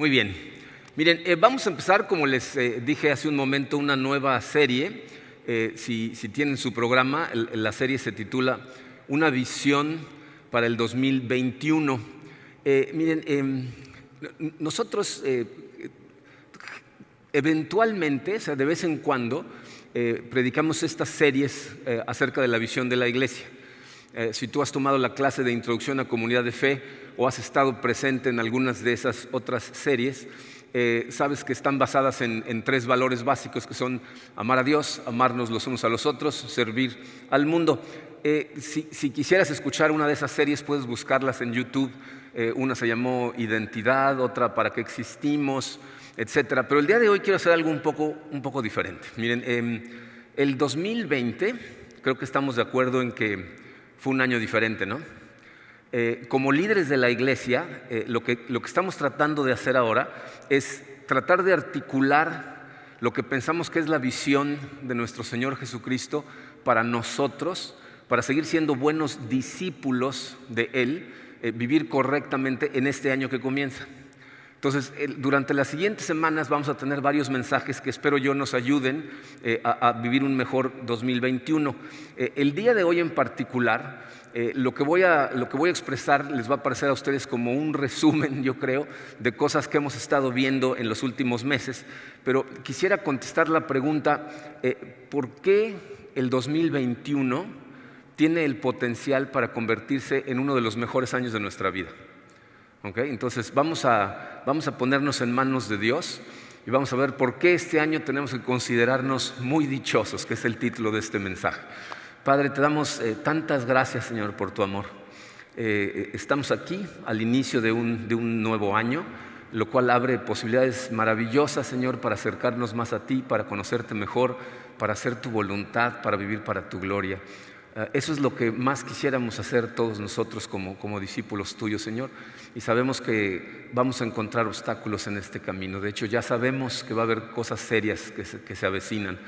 Muy bien. Miren, vamos a empezar, como les dije hace un momento, una nueva serie. Si tienen su programa, la serie se titula Una visión para el 2021. Miren, nosotros eventualmente, o sea, de vez en cuando, predicamos estas series acerca de la visión de la iglesia. Si tú has tomado la clase de Introducción a Comunidad de Fe o has estado presente en algunas de esas otras series, sabes que están basadas en tres valores básicos que son amar a Dios, amarnos los unos a los otros, servir al mundo. Si quisieras escuchar una de esas series, puedes buscarlas en YouTube. Una se llamó Identidad, otra Para qué existimos, etcétera. Pero el día de hoy quiero hacer algo un poco diferente. Miren, el 2020, creo que estamos de acuerdo en que fue un año diferente, ¿no? Como líderes de la iglesia, lo que estamos tratando de hacer ahora es tratar de articular lo que pensamos que es la visión de nuestro Señor Jesucristo para nosotros, para seguir siendo buenos discípulos de Él, vivir correctamente en este año que comienza. Entonces, durante las siguientes semanas vamos a tener varios mensajes que espero yo nos ayuden a vivir un mejor 2021. El día de hoy en particular, lo que voy a expresar les va a parecer a ustedes como un resumen, yo creo, de cosas que hemos estado viendo en los últimos meses. Pero quisiera contestar la pregunta, ¿por qué el 2021 tiene el potencial para convertirse en uno de los mejores años de nuestra vida? Okay, entonces vamos a ponernos en manos de Dios y vamos a ver por qué este año tenemos que considerarnos muy dichosos, que es el título de este mensaje. Padre, te damos tantas gracias, Señor, por tu amor. Estamos aquí al inicio de un nuevo año, lo cual abre posibilidades maravillosas, Señor, para acercarnos más a ti, para conocerte mejor, para hacer tu voluntad, para vivir para tu gloria. Eso es lo que más quisiéramos hacer todos nosotros como discípulos tuyos, Señor. Y sabemos que vamos a encontrar obstáculos en este camino. De hecho, ya sabemos que va a haber cosas serias que se avecinan.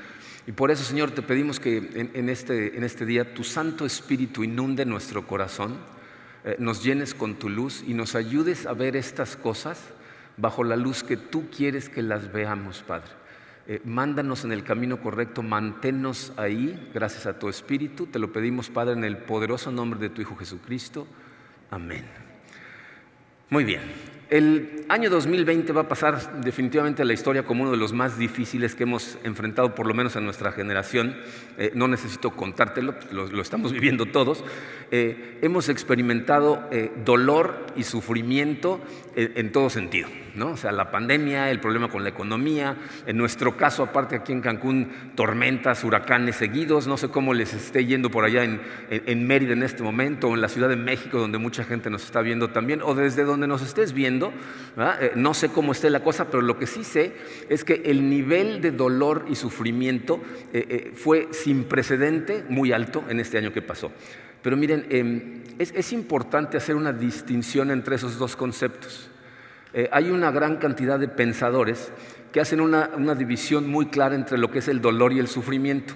Y por eso, Señor, te pedimos que en este día tu Santo Espíritu inunde nuestro corazón, nos llenes con tu luz y nos ayudes a ver estas cosas bajo la luz que tú quieres que las veamos, Padre. Mándanos en el camino correcto, manténnos ahí, gracias a tu Espíritu. Te lo pedimos, Padre, en el poderoso nombre de tu Hijo Jesucristo. Amén. Muy bien. El año 2020 va a pasar definitivamente a la historia como uno de los más difíciles que hemos enfrentado, por lo menos en nuestra generación. No necesito contártelo, lo estamos viviendo todos. Hemos experimentado dolor y sufrimiento en todo sentido, ¿no? O sea, la pandemia, el problema con la economía, en nuestro caso, aparte aquí en Cancún, tormentas, huracanes seguidos. No sé cómo les esté yendo por allá en Mérida en este momento, o en la Ciudad de México, donde mucha gente nos está viendo también, o desde donde nos estés viendo. No sé cómo esté la cosa, pero lo que sí sé es que el nivel de dolor y sufrimiento fue sin precedente, muy alto en este año que pasó. Pero miren, es importante hacer una distinción entre esos dos conceptos. Hay una gran cantidad de pensadores que hacen una división muy clara entre lo que es el dolor y el sufrimiento.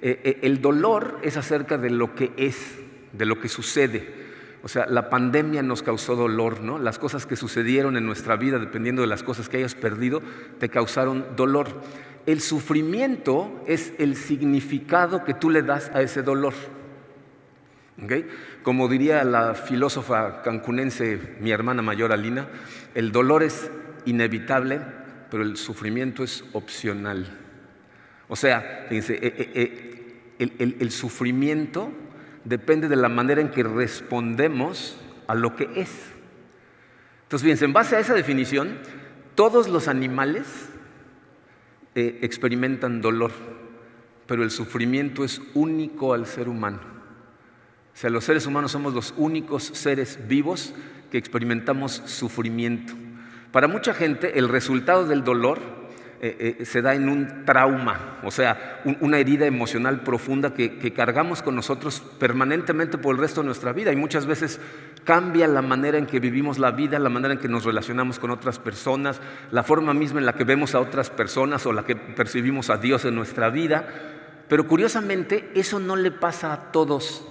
El dolor es acerca de lo que es, de lo que sucede. O sea, la pandemia nos causó dolor, ¿no? Las cosas que sucedieron en nuestra vida, dependiendo de las cosas que hayas perdido, te causaron dolor. El sufrimiento es el significado que tú le das a ese dolor. ¿Okay? Como diría la filósofa cancunense, mi hermana mayor Alina, el dolor es inevitable, pero el sufrimiento es opcional. O sea, fíjense, el sufrimiento depende de la manera en que respondemos a lo que es. Entonces, fíjense, en base a esa definición, todos los animales experimentan dolor, pero el sufrimiento es único al ser humano. O sea, los seres humanos somos los únicos seres vivos que experimentamos sufrimiento. Para mucha gente, el resultado del dolor se da en un trauma, o sea, una herida emocional profunda que cargamos con nosotros permanentemente por el resto de nuestra vida, y muchas veces cambia la manera en que vivimos la vida, la manera en que nos relacionamos con otras personas, la forma misma en la que vemos a otras personas o la que percibimos a Dios en nuestra vida. Pero curiosamente eso no le pasa a todos.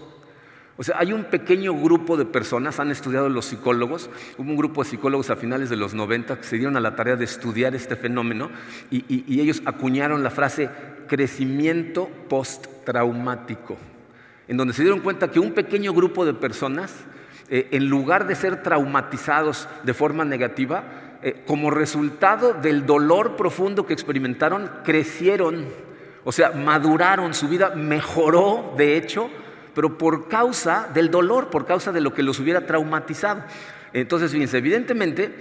O sea, hay un pequeño grupo de personas, han estudiado los psicólogos, hubo un grupo de psicólogos a finales de los 90 que se dieron a la tarea de estudiar este fenómeno y ellos acuñaron la frase crecimiento postraumático, en donde se dieron cuenta que un pequeño grupo de personas, en lugar de ser traumatizados de forma negativa, como resultado del dolor profundo que experimentaron, crecieron, o sea, maduraron, su vida mejoró, de hecho, pero por causa del dolor, por causa de lo que los hubiera traumatizado. Entonces, fíjense, evidentemente,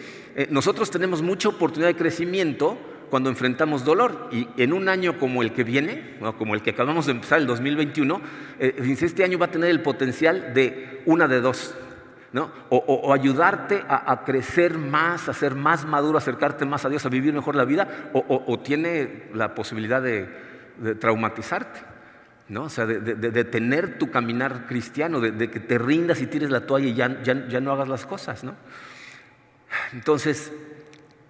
nosotros tenemos mucha oportunidad de crecimiento cuando enfrentamos dolor. Y en un año como el que viene, ¿no?, como el que acabamos de empezar, el 2021, fíjense, este año va a tener el potencial de una de dos, ¿no? O ayudarte a crecer más, a ser más maduro, a acercarte más a Dios, a vivir mejor la vida, o tiene la posibilidad de traumatizarte, ¿no? O sea, de tener tu caminar cristiano, de que te rindas y tires la toalla y ya no hagas las cosas, ¿no? Entonces,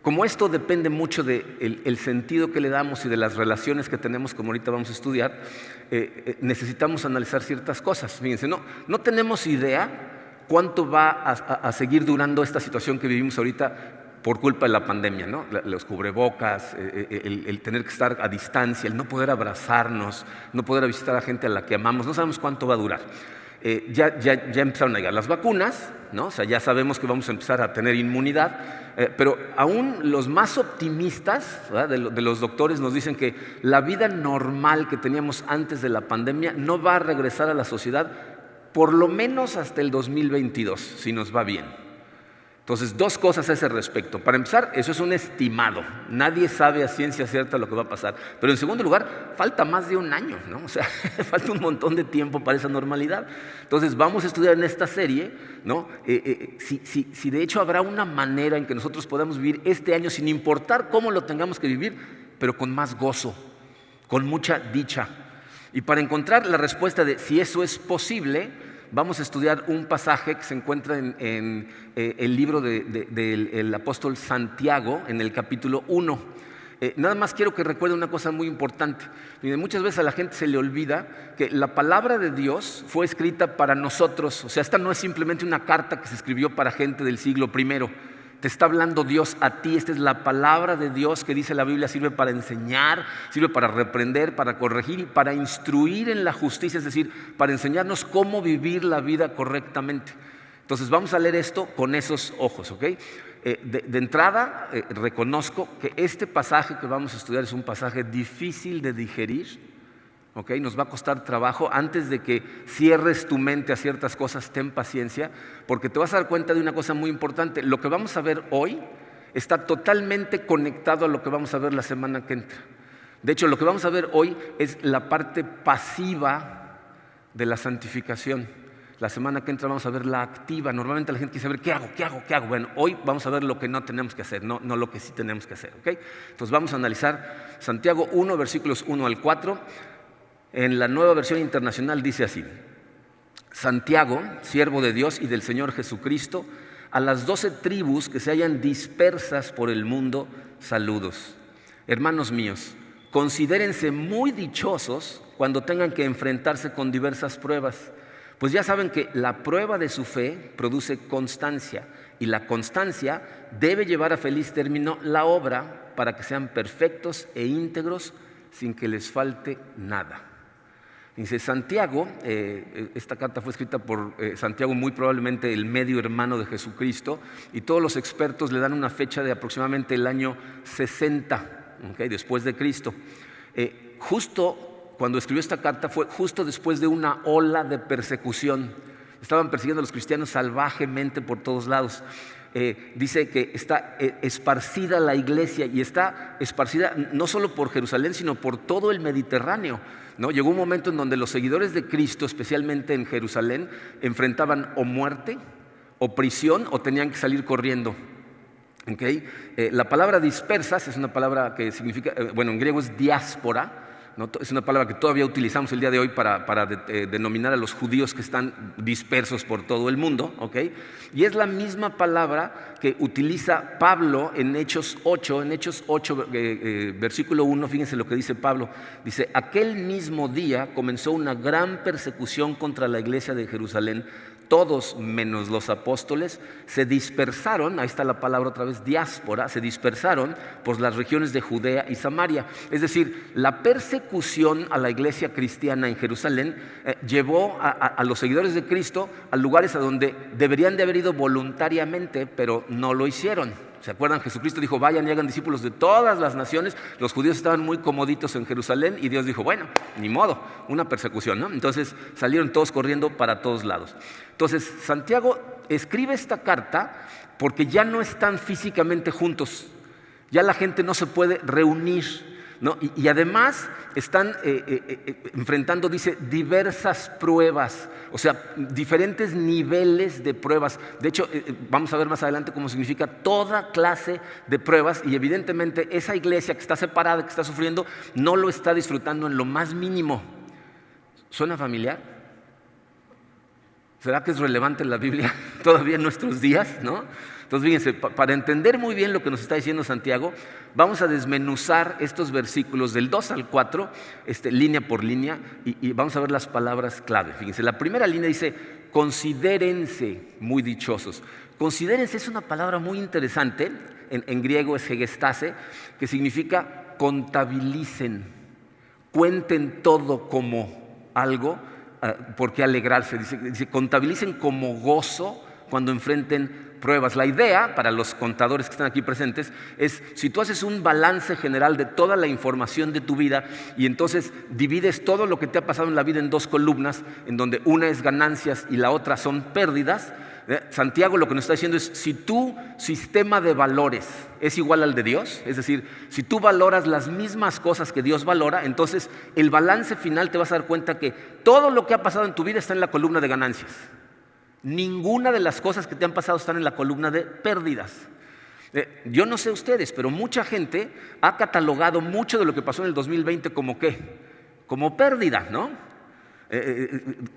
como esto depende mucho del sentido que le damos y de las relaciones que tenemos, como ahorita vamos a estudiar, necesitamos analizar ciertas cosas. Fíjense, no tenemos idea cuánto va a seguir durando esta situación que vivimos ahorita por culpa de la pandemia, ¿no? Los cubrebocas, el tener que estar a distancia, el no poder abrazarnos, no poder visitar a gente a la que amamos, no sabemos cuánto va a durar. Ya empezaron a llegar las vacunas, ¿no? O sea, ya sabemos que vamos a empezar a tener inmunidad, pero aún los más optimistas, ¿verdad?, de los doctores nos dicen que la vida normal que teníamos antes de la pandemia no va a regresar a la sociedad por lo menos hasta el 2022, si nos va bien. Entonces, dos cosas a ese respecto. Para empezar, eso es un estimado. Nadie sabe a ciencia cierta lo que va a pasar. Pero en segundo lugar, falta más de un año, ¿no? O sea, falta un montón de tiempo para esa normalidad. Entonces, vamos a estudiar en esta serie, ¿no?, si de hecho habrá una manera en que nosotros podamos vivir este año sin importar cómo lo tengamos que vivir, pero con más gozo, con mucha dicha. Y para encontrar la respuesta de si eso es posible, vamos a estudiar un pasaje que se encuentra en el libro del apóstol Santiago, en el capítulo 1. Nada más quiero que recuerden una cosa muy importante. Muchas veces a la gente se le olvida que la palabra de Dios fue escrita para nosotros. O sea, esta no es simplemente una carta que se escribió para gente del siglo I. Te está hablando Dios a ti. Esta es la palabra de Dios que dice la Biblia, sirve para enseñar, sirve para reprender, para corregir y para instruir en la justicia, es decir, para enseñarnos cómo vivir la vida correctamente. Entonces vamos a leer esto con esos ojos, ¿ok? De entrada, reconozco que este pasaje que vamos a estudiar es un pasaje difícil de digerir. Okay, nos va a costar trabajo. Antes de que cierres tu mente a ciertas cosas, ten paciencia, porque te vas a dar cuenta de una cosa muy importante. Lo que vamos a ver hoy está totalmente conectado a lo que vamos a ver la semana que entra. De hecho, lo que vamos a ver hoy es la parte pasiva de la santificación. La semana que entra vamos a ver la activa. Normalmente la gente quiere saber ¿qué hago? Bueno, hoy vamos a ver lo que no tenemos que hacer, no lo que sí tenemos que hacer, ¿okay? Entonces vamos a analizar Santiago 1, versículos 1 al 4. En la Nueva Versión Internacional dice así: Santiago, siervo de Dios y del Señor Jesucristo, a las 12 tribus que se hallan dispersas por el mundo, saludos. Hermanos míos, considérense muy dichosos cuando tengan que enfrentarse con diversas pruebas, pues ya saben que la prueba de su fe produce constancia, y la constancia debe llevar a feliz término la obra para que sean perfectos e íntegros sin que les falte nada. Dice Santiago, esta carta fue escrita por Santiago, muy probablemente el medio hermano de Jesucristo, y todos los expertos le dan una fecha de aproximadamente el año 60, ¿okay?, después de Cristo. Justo cuando escribió esta carta fue justo después de una ola de persecución. Estaban persiguiendo a los cristianos salvajemente por todos lados. Dice que está esparcida la iglesia, y está esparcida no solo por Jerusalén, sino por todo el Mediterráneo, ¿no? Llegó un momento en donde los seguidores de Cristo, especialmente en Jerusalén, enfrentaban o muerte, o prisión, o tenían que salir corriendo. ¿Okay? La palabra dispersas es una palabra que significa, bueno, en griego es diáspora, ¿no? Es una palabra que todavía utilizamos el día de hoy para denominar a los judíos que están dispersos por todo el mundo, ¿ok? Y es la misma palabra que utiliza Pablo en Hechos 8, versículo 1, fíjense lo que dice Pablo. Dice: aquel mismo día comenzó una gran persecución contra la iglesia de Jerusalén. Todos menos los apóstoles se dispersaron, ahí está la palabra otra vez, diáspora, se dispersaron por las regiones de Judea y Samaria. Es decir, la persecución a la iglesia cristiana en Jerusalén llevó a los seguidores de Cristo a lugares a donde deberían de haber ido voluntariamente, pero no lo hicieron. ¿Se acuerdan? Jesucristo dijo: vayan y hagan discípulos de todas las naciones. Los judíos estaban muy comoditos en Jerusalén y Dios dijo: bueno, ni modo, una persecución, ¿no? Entonces salieron todos corriendo para todos lados. Entonces Santiago escribe esta carta porque ya no están físicamente juntos, ya la gente no se puede reunir, ¿no? Y además están enfrentando, dice, diversas pruebas, o sea, diferentes niveles de pruebas. De hecho, vamos a ver más adelante cómo significa toda clase de pruebas, y evidentemente esa iglesia que está separada, que está sufriendo, no lo está disfrutando en lo más mínimo. ¿Suena familiar? ¿Será que es relevante en la Biblia todavía en nuestros días, no? Entonces, fíjense, para entender muy bien lo que nos está diciendo Santiago, vamos a desmenuzar estos versículos del 2 al 4, línea por línea, y vamos a ver las palabras clave. Fíjense, la primera línea dice: considérense muy dichosos. Considérense es una palabra muy interesante, en griego es hegestase, que significa contabilicen, cuenten todo como algo por qué alegrarse. Dice, contabilicen como gozo cuando enfrenten pruebas. La idea, para los contadores que están aquí presentes, es: si tú haces un balance general de toda la información de tu vida y entonces divides todo lo que te ha pasado en la vida en dos columnas, en donde una es ganancias y la otra son pérdidas, Santiago lo que nos está diciendo es: si tu sistema de valores es igual al de Dios, es decir, si tú valoras las mismas cosas que Dios valora, entonces el balance final te vas a dar cuenta que todo lo que ha pasado en tu vida está en la columna de ganancias. Ninguna de las cosas que te han pasado están en la columna de pérdidas. Yo no sé ustedes, pero mucha gente ha catalogado mucho de lo que pasó en el 2020 como ¿qué? Como pérdida, ¿no?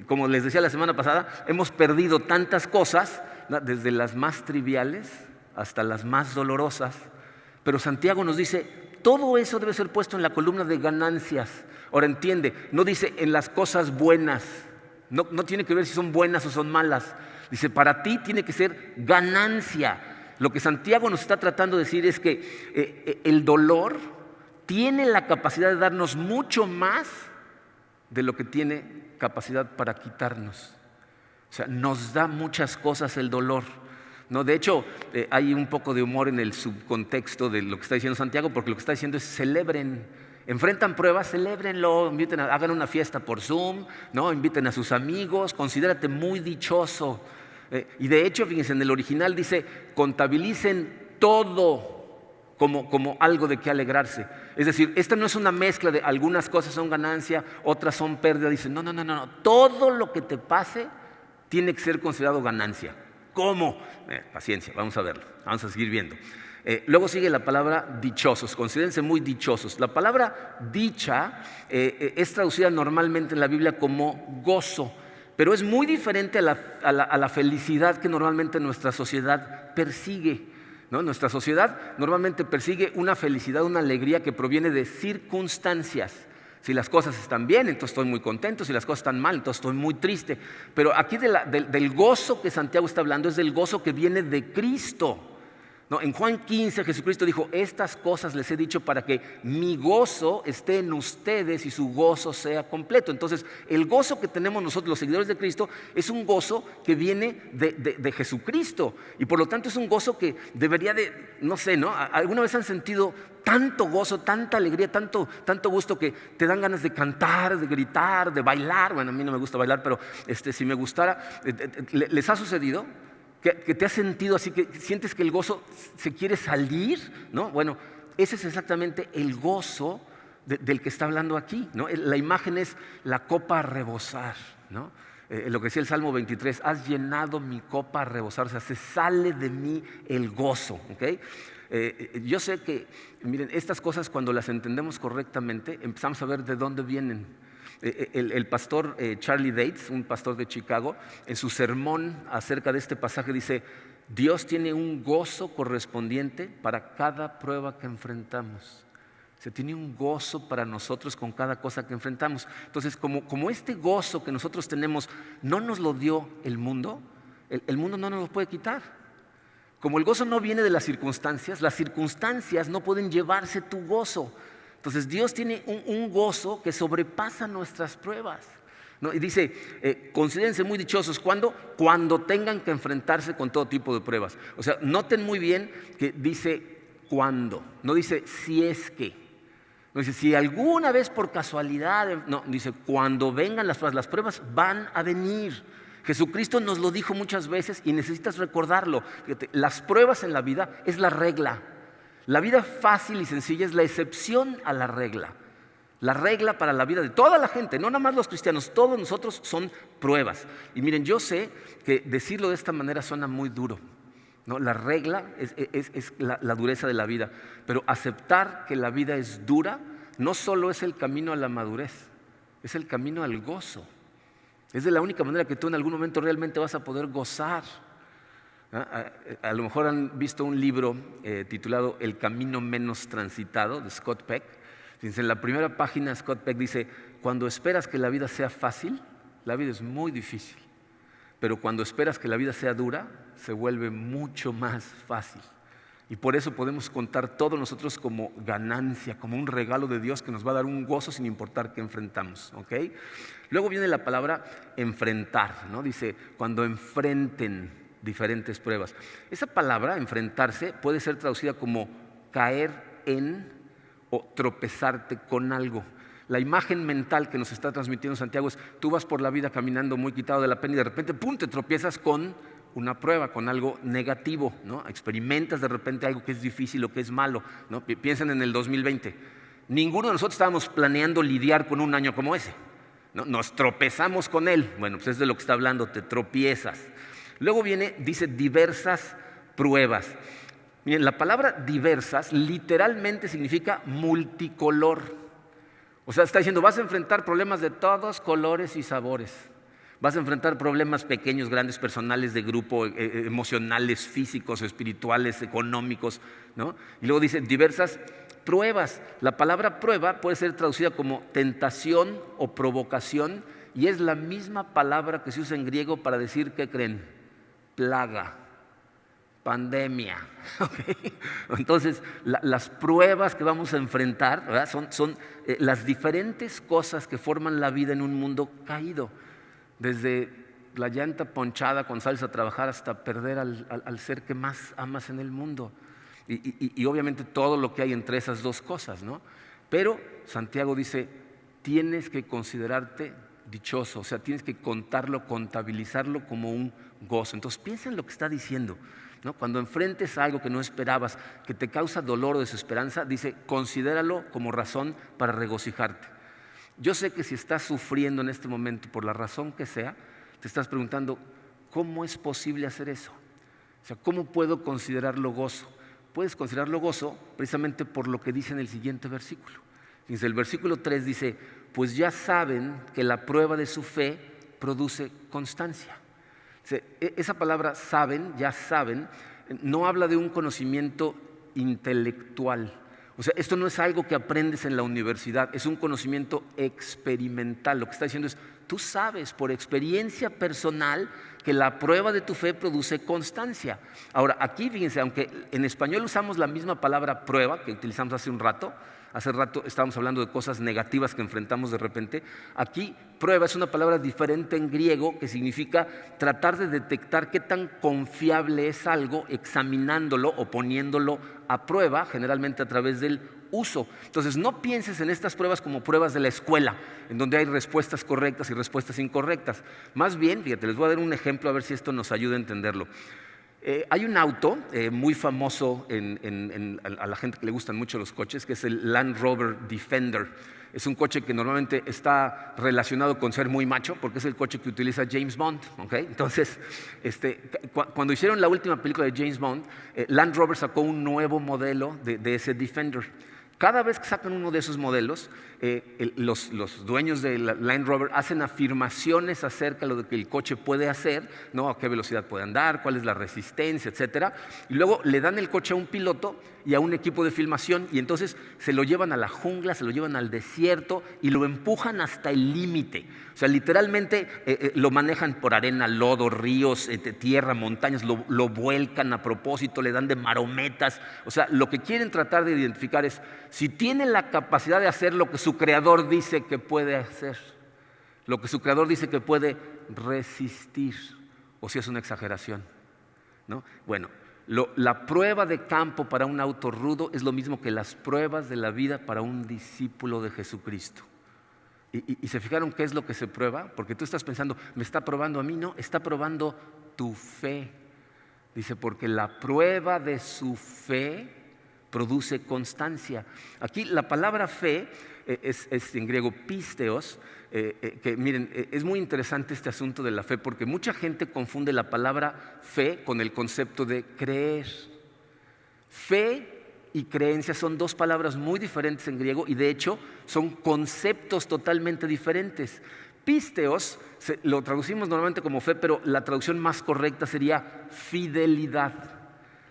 Como les decía la semana pasada, hemos perdido tantas cosas, ¿no? Desde las más triviales hasta las más dolorosas. Pero Santiago nos dice: todo eso debe ser puesto en la columna de ganancias. Ahora entiende, no dice en las cosas buenas. No tiene que ver si son buenas o son malas. Dice, para ti tiene que ser ganancia. Lo que Santiago nos está tratando de decir es que el dolor tiene la capacidad de darnos mucho más de lo que tiene capacidad para quitarnos. O sea, nos da muchas cosas el dolor, ¿no? De hecho, hay un poco de humor en el subcontexto de lo que está diciendo Santiago, porque lo que está diciendo es: celebren. Enfrentan pruebas, celébrenlo, hagan una fiesta por Zoom, ¿no? Inviten a sus amigos, considérate muy dichoso. Y de hecho, fíjense, en el original dice: contabilicen todo como algo de qué alegrarse. Es decir, esta no es una mezcla de algunas cosas son ganancia, otras son pérdida. Dice, no, todo lo que te pase tiene que ser considerado ganancia. ¿Cómo? Paciencia, vamos a verlo, vamos a seguir viendo. Luego sigue la palabra dichosos, considérense muy dichosos. La palabra dicha es traducida normalmente en la Biblia como gozo, pero es muy diferente a la felicidad que normalmente nuestra sociedad persigue, ¿no? Nuestra sociedad normalmente persigue una felicidad, una alegría que proviene de circunstancias. Si las cosas están bien, entonces estoy muy contento. Si las cosas están mal, entonces estoy muy triste. Pero aquí del gozo que Santiago está hablando es del gozo que viene de Cristo. No, en Juan 15 Jesucristo dijo: estas cosas les he dicho para que mi gozo esté en ustedes y su gozo sea completo. Entonces el gozo que tenemos nosotros los seguidores de Cristo es un gozo que viene de Jesucristo, y por lo tanto es un gozo que debería de, no sé, ¿no? ¿Alguna vez han sentido tanto gozo, tanta alegría, tanto gusto que te dan ganas de cantar, de gritar, de bailar? Bueno, a mí no me gusta bailar, pero si me gustara, ¿les ha sucedido? Que te has sentido así, que sientes que el gozo se quiere salir, ¿no? Bueno, ese es exactamente el gozo del que está hablando aquí, ¿no? La imagen es la copa a rebosar, ¿no? Lo que decía el Salmo 23: has llenado mi copa a rebosar, o sea, se sale de mí el gozo, ¿ok? Yo sé que, miren, estas cosas cuando las entendemos correctamente, empezamos a ver de dónde vienen. El pastor Charlie Dates, un pastor de Chicago, en su sermón acerca de este pasaje dice: Dios tiene un gozo correspondiente para cada prueba que enfrentamos. Se tiene un gozo para nosotros con cada cosa que enfrentamos. Entonces, como este gozo que nosotros tenemos no nos lo dio el mundo no nos lo puede quitar. Como el gozo no viene de las circunstancias no pueden llevarse tu gozo. Entonces Dios tiene un gozo que sobrepasa nuestras pruebas, ¿no? Y dice, considérense muy dichosos cuando tengan que enfrentarse con todo tipo de pruebas. O sea, noten muy bien que dice cuando, no dice si es que. No dice si alguna vez por casualidad, no, dice cuando vengan las pruebas van a venir. Jesucristo nos lo dijo muchas veces y necesitas recordarlo. Fíjate, las pruebas en la vida es la regla. La vida fácil y sencilla es la excepción a la regla. La regla para la vida de toda la gente, no nada más los cristianos, todos nosotros son pruebas. Y miren, yo sé que decirlo de esta manera suena muy duro, ¿no? La regla es la dureza de la vida, pero aceptar que la vida es dura no solo es el camino a la madurez, es el camino al gozo. Es de la única manera que tú en algún momento realmente vas a poder gozar. A lo mejor han visto un libro titulado El camino menos transitado, de Scott Peck. En la primera página Scott Peck dice: cuando esperas que la vida sea fácil, la vida es muy difícil. Pero cuando esperas que la vida sea dura, se vuelve mucho más fácil. Y por eso podemos contar todo nosotros como ganancia, como un regalo de Dios que nos va a dar un gozo sin importar qué enfrentamos, ¿ok? Luego viene la palabra enfrentar, ¿no? Dice, cuando enfrenten diferentes pruebas. Esa palabra, enfrentarse, puede ser traducida como caer en o tropezarte con algo. La imagen mental que nos está transmitiendo Santiago es: tú vas por la vida caminando muy quitado de la pena y de repente ¡pum!, te tropiezas con una prueba, con algo negativo, ¿no? Experimentas de repente algo que es difícil o que es malo, ¿no? Piensen en el 2020. Ninguno de nosotros estábamos planeando lidiar con un año como ese, ¿no? Nos tropezamos con él. Bueno, pues es de lo que está hablando, te tropiezas. Luego dice diversas pruebas. Miren, la palabra diversas literalmente significa multicolor. O sea, está diciendo, vas a enfrentar problemas de todos colores y sabores. Vas a enfrentar problemas pequeños, grandes, personales, de grupo, emocionales, físicos, espirituales, económicos, ¿no? Y luego dice diversas pruebas. La palabra prueba puede ser traducida como tentación o provocación y es la misma palabra que se usa en griego para decir, ¿qué creen? Plaga, pandemia. ¿Okay? Entonces, las pruebas que vamos a enfrentar, ¿verdad? son las diferentes cosas que forman la vida en un mundo caído. Desde la llanta ponchada cuando sales a trabajar hasta perder al ser que más amas en el mundo. Y obviamente todo lo que hay entre esas dos cosas, ¿no? Pero Santiago dice, tienes que considerarte dichoso, o sea, tienes que contarlo, contabilizarlo como un gozo. Entonces piensa en lo que está diciendo, ¿no? Cuando enfrentes algo que no esperabas, que te causa dolor o desesperanza, dice, considéralo como razón para regocijarte. Yo sé que si estás sufriendo en este momento por la razón que sea, te estás preguntando, ¿cómo es posible hacer eso? O sea, ¿cómo puedo considerarlo gozo? Puedes considerarlo gozo precisamente por lo que dice en el siguiente versículo. Fíjense, el versículo 3 dice, pues ya saben que la prueba de su fe produce constancia. O sea, esa palabra saben, ya saben, no habla de un conocimiento intelectual. O sea, esto no es algo que aprendes en la universidad, es un conocimiento experimental. Lo que está diciendo es, tú sabes por experiencia personal que la prueba de tu fe produce constancia. Ahora, aquí fíjense, aunque en español usamos la misma palabra prueba que utilizamos hace rato estábamos hablando de cosas negativas que enfrentamos de repente. Aquí prueba es una palabra diferente en griego que significa tratar de detectar qué tan confiable es algo examinándolo o poniéndolo a prueba, generalmente a través del uso. Entonces no pienses en estas pruebas como pruebas de la escuela, en donde hay respuestas correctas y respuestas incorrectas. Más bien, fíjate, les voy a dar un ejemplo a ver si esto nos ayuda a entenderlo. Hay un auto muy famoso a la gente que le gustan mucho los coches, que es el Land Rover Defender. Es un coche que normalmente está relacionado con ser muy macho, porque es el coche que utiliza James Bond. ¿Okay? Entonces, cuando hicieron la última película de James Bond, Land Rover sacó un nuevo modelo de ese Defender. Cada vez que sacan uno de esos modelos, los dueños de Land Rover hacen afirmaciones acerca de lo que el coche puede hacer, ¿no? A qué velocidad puede andar, cuál es la resistencia, etcétera. Y luego le dan el coche a un piloto y a un equipo de filmación, y entonces se lo llevan a la jungla, se lo llevan al desierto y lo empujan hasta el límite. O sea, literalmente lo manejan por arena, lodo, ríos, tierra, montañas, lo vuelcan a propósito, le dan de marometas. O sea, lo que quieren tratar de identificar es si tiene la capacidad de hacer lo que su creador dice que puede hacer, lo que su creador dice que puede resistir, o si es una exageración, ¿no? Bueno, la prueba de campo para un auto rudo es lo mismo que las pruebas de la vida para un discípulo de Jesucristo. ¿Y se fijaron qué es lo que se prueba? Porque tú estás pensando, ¿me está probando a mí? No, está probando tu fe. Dice, porque la prueba de su fe produce constancia. Aquí la palabra fe es en griego pisteos, que miren, es muy interesante este asunto de la fe, porque mucha gente confunde la palabra fe con el concepto de creer. Fe y creencia son dos palabras muy diferentes en griego y de hecho son conceptos totalmente diferentes. Pisteos lo traducimos normalmente como fe, pero la traducción más correcta sería fidelidad.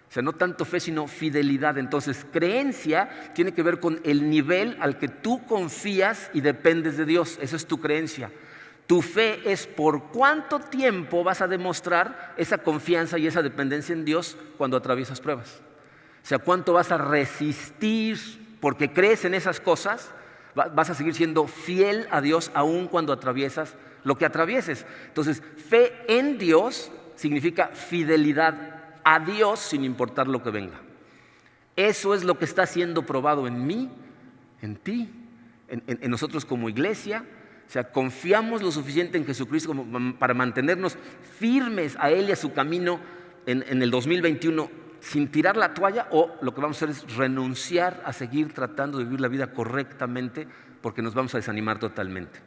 O sea, no tanto fe, sino fidelidad. Entonces, creencia tiene que ver con el nivel al que tú confías y dependes de Dios. Esa es tu creencia. Tu fe es por cuánto tiempo vas a demostrar esa confianza y esa dependencia en Dios cuando atraviesas pruebas. O sea, cuánto vas a resistir porque crees en esas cosas, vas a seguir siendo fiel a Dios aun cuando atraviesas lo que atravieses. Entonces, fe en Dios significa fidelidad a Dios sin importar lo que venga. Eso es lo que está siendo probado en mí, en ti, en nosotros como iglesia. O sea, confiamos lo suficiente en Jesucristo como para mantenernos firmes a Él y a su camino en el 2021 sin tirar la toalla, o lo que vamos a hacer es renunciar a seguir tratando de vivir la vida correctamente porque nos vamos a desanimar totalmente,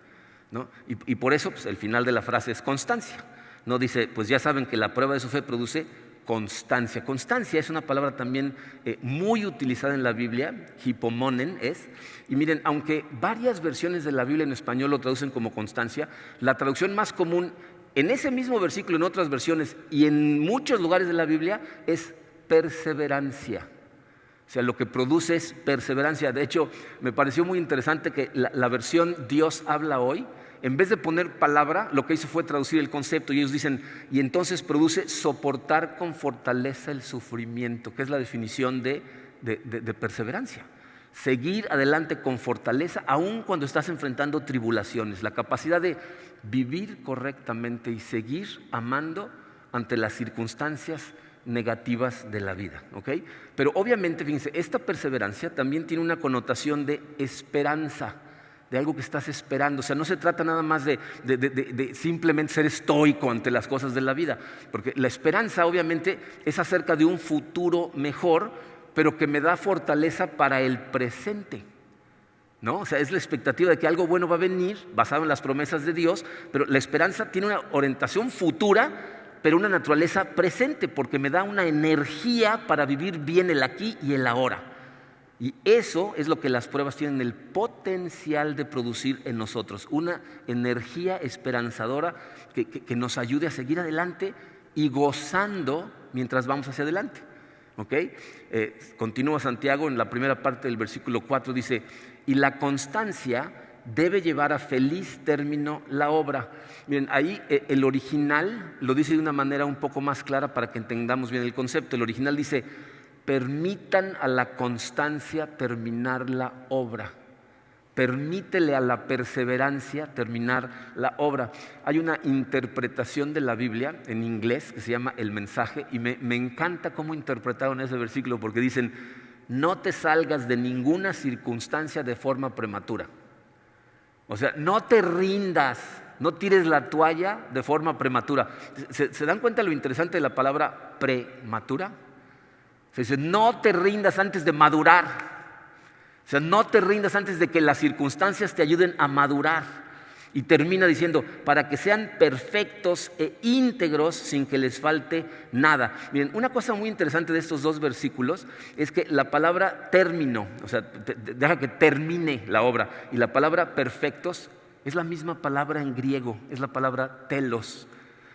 ¿no? Y por eso pues, el final de la frase es constancia. No dice, pues ya saben que la prueba de su fe produce constancia. Constancia es una palabra también muy utilizada en la Biblia, hipomonen es. Y miren, aunque varias versiones de la Biblia en español lo traducen como constancia, la traducción más común en ese mismo versículo, en otras versiones y en muchos lugares de la Biblia es perseverancia. O sea, lo que produce es perseverancia. De hecho, me pareció muy interesante que la versión Dios habla hoy, en vez de poner palabra, lo que hizo fue traducir el concepto y ellos dicen, y entonces produce soportar con fortaleza el sufrimiento, que es la definición de perseverancia. Seguir adelante con fortaleza aun cuando estás enfrentando tribulaciones, la capacidad de vivir correctamente y seguir amando ante las circunstancias negativas de la vida, ¿ok? Pero obviamente, fíjense, esta perseverancia también tiene una connotación de esperanza, de algo que estás esperando. O sea, no se trata nada más de simplemente ser estoico ante las cosas de la vida, porque la esperanza obviamente es acerca de un futuro mejor, pero que me da fortaleza para el presente, ¿no? O sea, es la expectativa de que algo bueno va a venir basado en las promesas de Dios, pero la esperanza tiene una orientación futura, pero una naturaleza presente, porque me da una energía para vivir bien el aquí y el ahora. Y eso es lo que las pruebas tienen el potencial de producir en nosotros, una energía esperanzadora que nos ayude a seguir adelante y gozando mientras vamos hacia adelante. ¿Okay? Continúa Santiago en la primera parte del versículo 4, dice, y la constancia debe llevar a feliz término la obra. Miren, ahí el original lo dice de una manera un poco más clara para que entendamos bien el concepto. El original dice, permitan a la constancia terminar la obra. Permítele a la perseverancia terminar la obra. Hay una interpretación de la Biblia en inglés que se llama El Mensaje y me encanta cómo interpretaron ese versículo porque dicen, no te salgas de ninguna circunstancia de forma prematura. O sea, no te rindas No tires la toalla de forma prematura. ¿Se dan cuenta lo interesante de la palabra prematura? Se dice, no te rindas antes de madurar. O sea, no te rindas antes de que las circunstancias te ayuden a madurar. Y termina diciendo, para que sean perfectos e íntegros sin que les falte nada. Miren, una cosa muy interesante de estos dos versículos es que la palabra término, o sea, deja que termine la obra, y la palabra perfectos es la misma palabra en griego, es la palabra telos.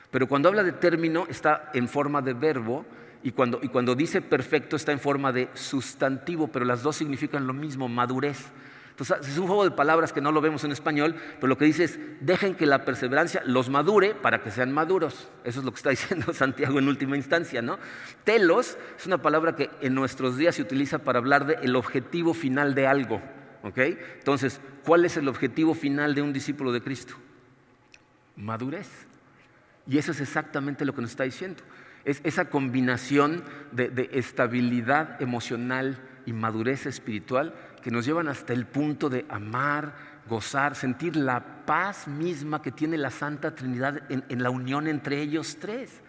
Pero cuando habla de término está en forma de verbo, y cuando dice perfecto está en forma de sustantivo, pero las dos significan lo mismo, madurez. Entonces es un juego de palabras que no lo vemos en español, pero lo que dice es, dejen que la perseverancia los madure para que sean maduros. Eso es lo que está diciendo Santiago en última instancia, ¿no? Telos es una palabra que en nuestros días se utiliza para hablar del objetivo final de algo, ¿ok? Entonces, ¿cuál es el objetivo final de un discípulo de Cristo? Madurez. Y eso es exactamente lo que nos está diciendo. Es esa combinación de estabilidad emocional y madurez espiritual que nos llevan hasta el punto de amar, gozar, sentir la paz misma que tiene la Santa Trinidad en la unión entre ellos tres.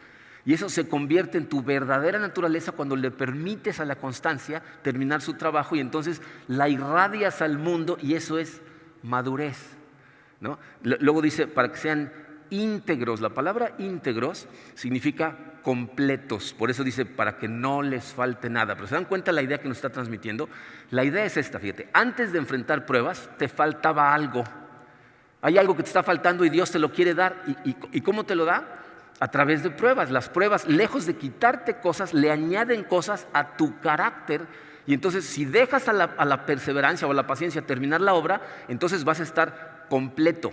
Y eso se convierte en tu verdadera naturaleza cuando le permites a la constancia terminar su trabajo y entonces la irradias al mundo y eso es madurez, ¿no? Luego dice, para que sean íntegros. La palabra íntegros significa completos. Por eso dice, para que no les falte nada. Pero ¿se dan cuenta la idea que nos está transmitiendo? La idea es esta, fíjate. Antes de enfrentar pruebas, te faltaba algo. Hay algo que te está faltando y Dios te lo quiere dar. ¿Y cómo te lo da? A través de pruebas. Las pruebas, lejos de quitarte cosas, le añaden cosas a tu carácter. Y entonces, si dejas a la perseverancia o a la paciencia terminar la obra, entonces vas a estar completo,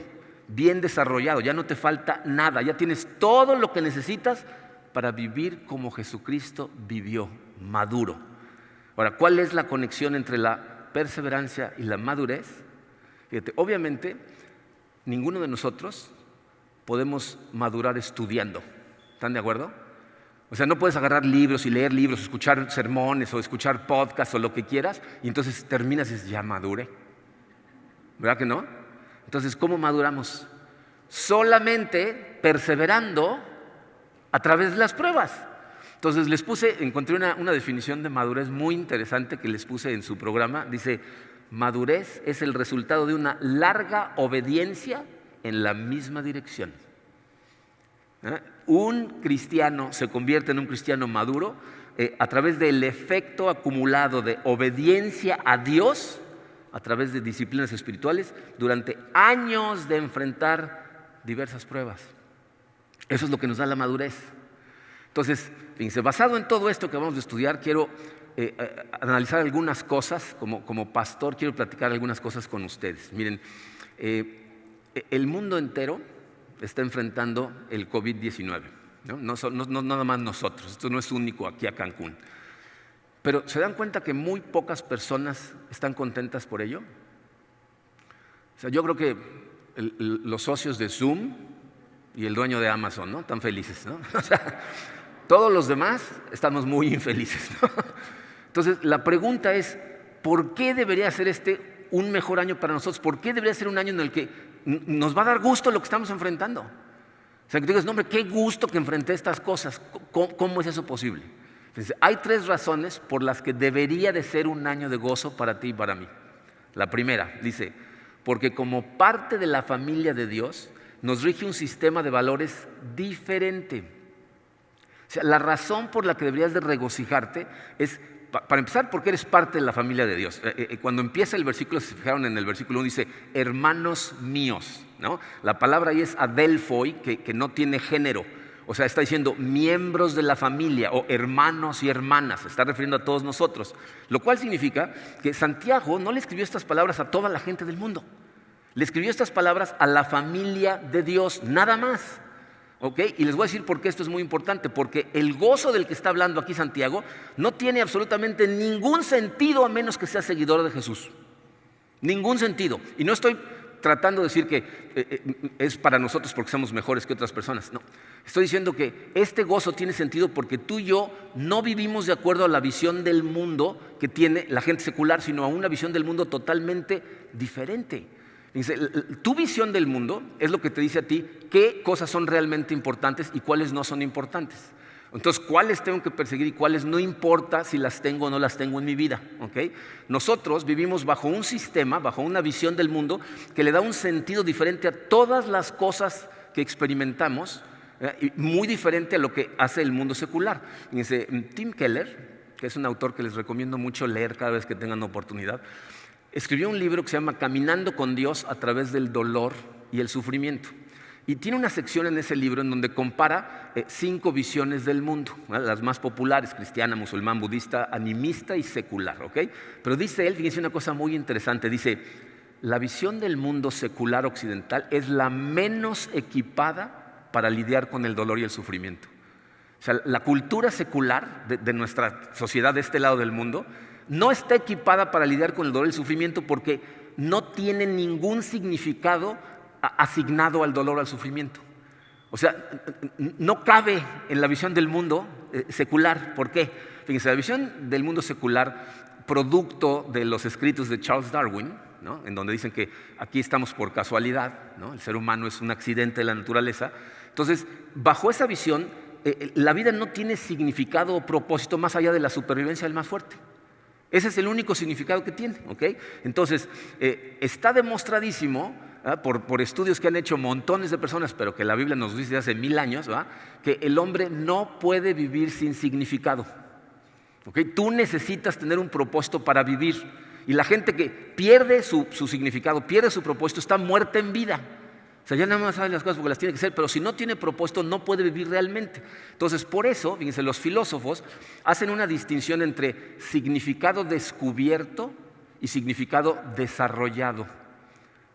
bien desarrollado, ya no te falta nada, ya tienes todo lo que necesitas para vivir como Jesucristo vivió, maduro. Ahora, ¿cuál es la conexión entre la perseverancia y la madurez? Fíjate, obviamente, ninguno de nosotros podemos madurar estudiando. ¿Están de acuerdo? O sea, no puedes agarrar libros y leer libros, escuchar sermones o escuchar podcasts o lo que quieras y entonces terminas y dices, ya madure. ¿Verdad que no? Entonces, ¿cómo maduramos? Solamente perseverando a través de las pruebas. Entonces encontré una definición de madurez muy interesante que les puse en su programa. Dice, madurez es el resultado de una larga obediencia en la misma dirección. Un cristiano se convierte en un cristiano maduro a través del efecto acumulado de obediencia a Dios a través de disciplinas espirituales durante años de enfrentar diversas pruebas. Eso es lo que nos da la madurez. Entonces, fíjense, basado en todo esto que vamos a estudiar, quiero analizar algunas cosas, como pastor quiero platicar algunas cosas con ustedes. Miren, el mundo entero está enfrentando el COVID-19, ¿no? No nada más nosotros, esto no es único aquí a Cancún. Pero ¿se dan cuenta que muy pocas personas están contentas por ello? O sea, yo creo que los socios de Zoom y el dueño de Amazon, ¿no? Están felices, ¿no? O sea, todos los demás estamos muy infelices, ¿no? Entonces, la pregunta es, ¿por qué debería ser este un mejor año para nosotros? ¿Por qué debería ser un año en el que nos va a dar gusto lo que estamos enfrentando? O sea, que tú digas, no, hombre, qué gusto que enfrenté estas cosas. ¿Cómo es eso posible? Entonces, hay 3 razones por las que debería de ser un año de gozo para ti y para mí. La primera, dice, porque como parte de la familia de Dios, nos rige un sistema de valores diferente. O sea, la razón por la que deberías de regocijarte es, para empezar, porque eres parte de la familia de Dios. Cuando empieza el versículo, si se fijaron en el versículo 1, dice, hermanos míos, ¿no? La palabra ahí es adelphoi, que no tiene género. O sea, está diciendo miembros de la familia o hermanos y hermanas, se está refiriendo a todos nosotros. Lo cual significa que Santiago no le escribió estas palabras a toda la gente del mundo. Le escribió estas palabras a la familia de Dios, nada más. ¿Ok? Y les voy a decir por qué esto es muy importante. Porque el gozo del que está hablando aquí Santiago no tiene absolutamente ningún sentido a menos que seas seguidor de Jesús. Ningún sentido. Y no estoy tratando de decir que es para nosotros porque somos mejores que otras personas. No, estoy diciendo que este gozo tiene sentido porque tú y yo no vivimos de acuerdo a la visión del mundo que tiene la gente secular, sino a una visión del mundo totalmente diferente. Dice, tu visión del mundo es lo que te dice a ti qué cosas son realmente importantes y cuáles no son importantes. Entonces, ¿cuáles tengo que perseguir y cuáles no importa si las tengo o no las tengo en mi vida? ¿Okay? Nosotros vivimos bajo un sistema, bajo una visión del mundo que le da un sentido diferente a todas las cosas que experimentamos, y muy diferente a lo que hace el mundo secular. Dice, Tim Keller, que es un autor que les recomiendo mucho leer cada vez que tengan oportunidad, escribió un libro que se llama Caminando con Dios a través del dolor y el sufrimiento. Y tiene una sección en ese libro en donde compara 5 visiones del mundo, ¿vale? Las más populares: cristiana, musulmán, budista, animista y secular. ¿Okay? Pero dice él, fíjense una cosa muy interesante, dice, la visión del mundo secular occidental es la menos equipada para lidiar con el dolor y el sufrimiento. O sea, la cultura secular de nuestra sociedad de este lado del mundo no está equipada para lidiar con el dolor y el sufrimiento porque no tiene ningún significado asignado al dolor o al sufrimiento. O sea, no cabe en la visión del mundo secular. ¿Por qué? Fíjense, la visión del mundo secular, producto de los escritos de Charles Darwin, ¿no? En donde dicen que aquí estamos por casualidad, ¿no? El ser humano es un accidente de la naturaleza. Entonces, bajo esa visión, la vida no tiene significado o propósito más allá de la supervivencia del más fuerte. Ese es el único significado que tiene. ¿Okay? Entonces, está demostradísimo por estudios que han hecho montones de personas, pero que la Biblia nos dice hace 1000 años, ¿verdad?, que el hombre no puede vivir sin significado. ¿Okay? Tú necesitas tener un propósito para vivir. Y la gente que pierde su significado, pierde su propósito, está muerta en vida. O sea, ya nada más sabe las cosas porque las tiene que hacer, pero si no tiene propósito no puede vivir realmente. Entonces, por eso, fíjense, los filósofos hacen una distinción entre significado descubierto y significado desarrollado,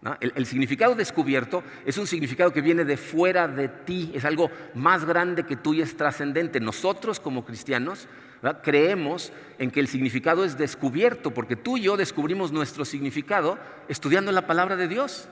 ¿no? El significado descubierto es un significado que viene de fuera de ti, es algo más grande que tú y es trascendente. Nosotros como cristianos, ¿verdad?, creemos en que el significado es descubierto, porque tú y yo descubrimos nuestro significado estudiando la palabra de Dios.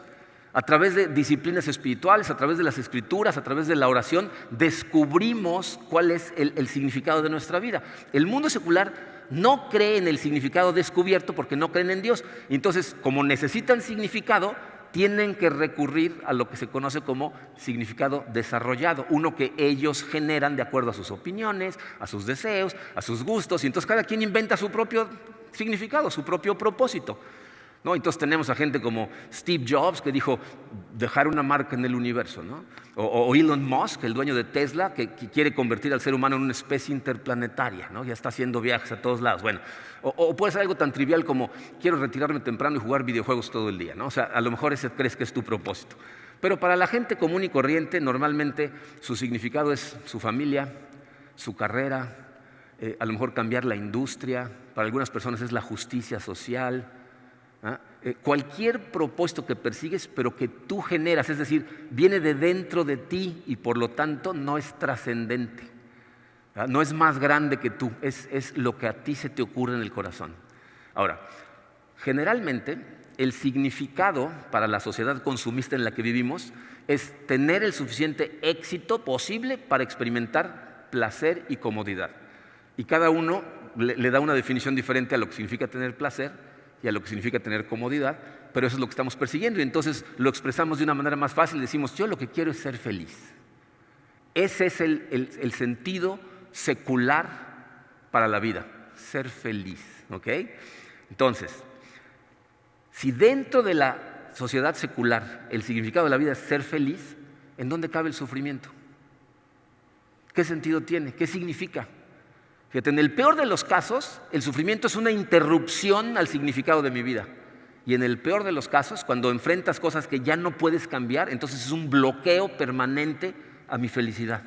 A través de disciplinas espirituales, a través de las escrituras, a través de la oración, descubrimos cuál es el significado de nuestra vida. El mundo secular no cree en el significado descubierto porque no creen en Dios. Entonces, como necesitan significado, tienen que recurrir a lo que se conoce como significado desarrollado, uno que ellos generan de acuerdo a sus opiniones, a sus deseos, a sus gustos, y entonces cada quien inventa su propio significado, su propio propósito. ¿No? Entonces tenemos a gente como Steve Jobs, que dijo dejar una marca en el universo, ¿no? O Elon Musk, el dueño de Tesla, que quiere convertir al ser humano en una especie interplanetaria, ¿no? Ya está haciendo viajes a todos lados. Bueno, o puede ser algo tan trivial como quiero retirarme temprano y jugar videojuegos todo el día, ¿no? O sea, a lo mejor ese crees que es tu propósito. Pero para la gente común y corriente, normalmente su significado es su familia, su carrera, a lo mejor cambiar la industria. Para algunas personas es la justicia social. Cualquier propósito que persigues pero que tú generas, es decir, viene de dentro de ti y por lo tanto no es trascendente, no es más grande que tú, es lo que a ti se te ocurre en el corazón. Ahora, generalmente el significado para la sociedad consumista en la que vivimos es tener el suficiente éxito posible para experimentar placer y comodidad, y cada uno le da una definición diferente a lo que significa tener placer y a lo que significa tener comodidad, pero eso es lo que estamos persiguiendo, y entonces lo expresamos de una manera más fácil. Decimos, yo lo que quiero es ser feliz. Ese es el sentido secular para la vida, ser feliz. ¿Okay? Entonces, si dentro de la sociedad secular el significado de la vida es ser feliz, ¿en dónde cabe el sufrimiento? ¿Qué sentido tiene? ¿Qué significa? Fíjate, en el peor de los casos, el sufrimiento es una interrupción al significado de mi vida. Y en el peor de los casos, cuando enfrentas cosas que ya no puedes cambiar, entonces es un bloqueo permanente a mi felicidad.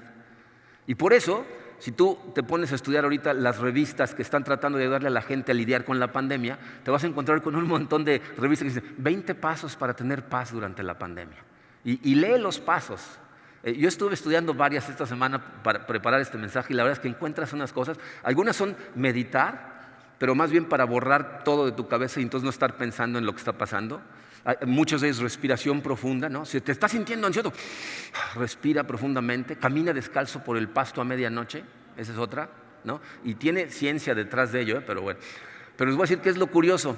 Y por eso, si tú te pones a estudiar ahorita las revistas que están tratando de ayudarle a la gente a lidiar con la pandemia, te vas a encontrar con un montón de revistas que dicen 20 pasos para tener paz durante la pandemia. Y lee los pasos. Yo estuve estudiando varias esta semana para preparar este mensaje y la verdad es que encuentras unas cosas. Algunas son meditar, pero más bien para borrar todo de tu cabeza y entonces no estar pensando en lo que está pasando. Muchos de ellos respiración profunda, ¿no? Si te estás sintiendo ansioso, respira profundamente, camina descalzo por el pasto a medianoche, esa es otra, ¿no? Y tiene ciencia detrás de ello, pero bueno. Pero les voy a decir qué es lo curioso.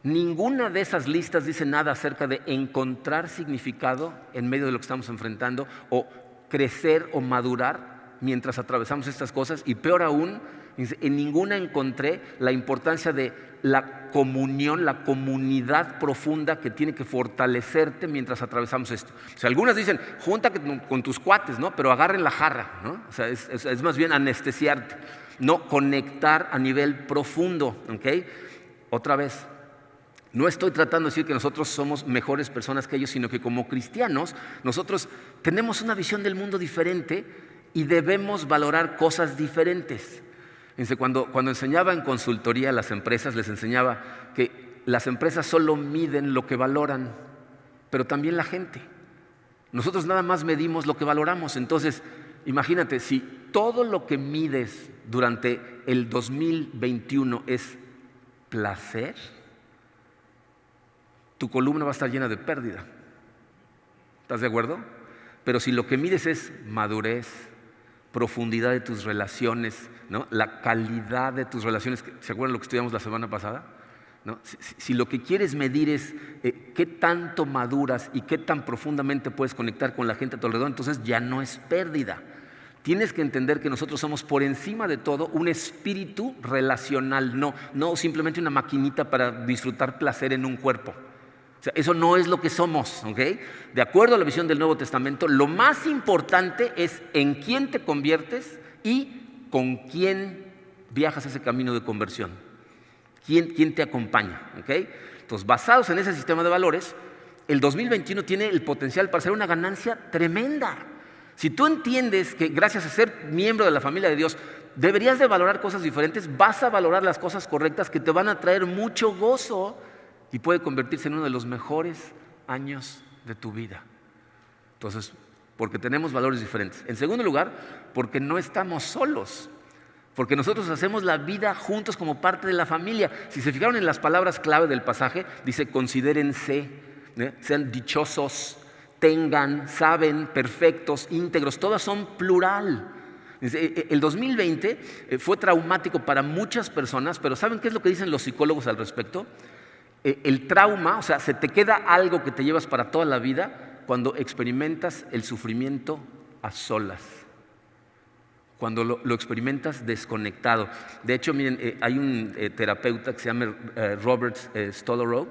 Ninguna de esas listas dice nada acerca de encontrar significado en medio de lo que estamos enfrentando o crecer o madurar mientras atravesamos estas cosas. Y peor aún, en ninguna encontré la importancia de la comunión, la comunidad profunda que tiene que fortalecerte mientras atravesamos esto. O sea, algunas dicen, júntate con tus cuates, ¿no? Pero agarren la jarra, ¿no? O sea, es más bien anestesiarte, no conectar a nivel profundo, ¿ok? Otra vez, no estoy tratando de decir que nosotros somos mejores personas que ellos, sino que como cristianos nosotros tenemos una visión del mundo diferente y debemos valorar cosas diferentes. Cuando enseñaba en consultoría a las empresas, les enseñaba que las empresas solo miden lo que valoran, pero también la gente. Nosotros nada más medimos lo que valoramos. Entonces, imagínate, si todo lo que mides durante el 2021 es placer, tu columna va a estar llena de pérdida. ¿Estás de acuerdo? Pero si lo que mides es madurez, profundidad de tus relaciones, ¿no? La calidad de tus relaciones, ¿se acuerdan lo que estudiamos la semana pasada? ¿No? Si lo que quieres medir es qué tanto maduras y qué tan profundamente puedes conectar con la gente a tu alrededor, entonces ya no es pérdida. Tienes que entender que nosotros somos por encima de todo un espíritu relacional, no simplemente una maquinita para disfrutar placer en un cuerpo. O sea, eso no es lo que somos, ¿ok? De acuerdo a la visión del Nuevo Testamento, lo más importante es en quién te conviertes y con quién viajas ese camino de conversión. ¿Quién te acompaña? ¿Ok? Entonces, basados en ese sistema de valores, el 2021 tiene el potencial para ser una ganancia tremenda. Si tú entiendes que gracias a ser miembro de la familia de Dios deberías de valorar cosas diferentes, vas a valorar las cosas correctas que te van a traer mucho gozo y puede convertirse en uno de los mejores años de tu vida. Entonces, porque tenemos valores diferentes. En segundo lugar, porque no estamos solos. Porque nosotros hacemos la vida juntos como parte de la familia. Si se fijaron en las palabras clave del pasaje, dice considérense, sean dichosos, tengan, saben, perfectos, íntegros, todas son plural. El 2020 fue traumático para muchas personas, pero ¿saben qué es lo que dicen los psicólogos al respecto? El trauma, o sea, se te queda algo que te llevas para toda la vida cuando experimentas el sufrimiento a solas, cuando lo experimentas desconectado. De hecho, miren, hay un terapeuta que se llama Robert Stolorow,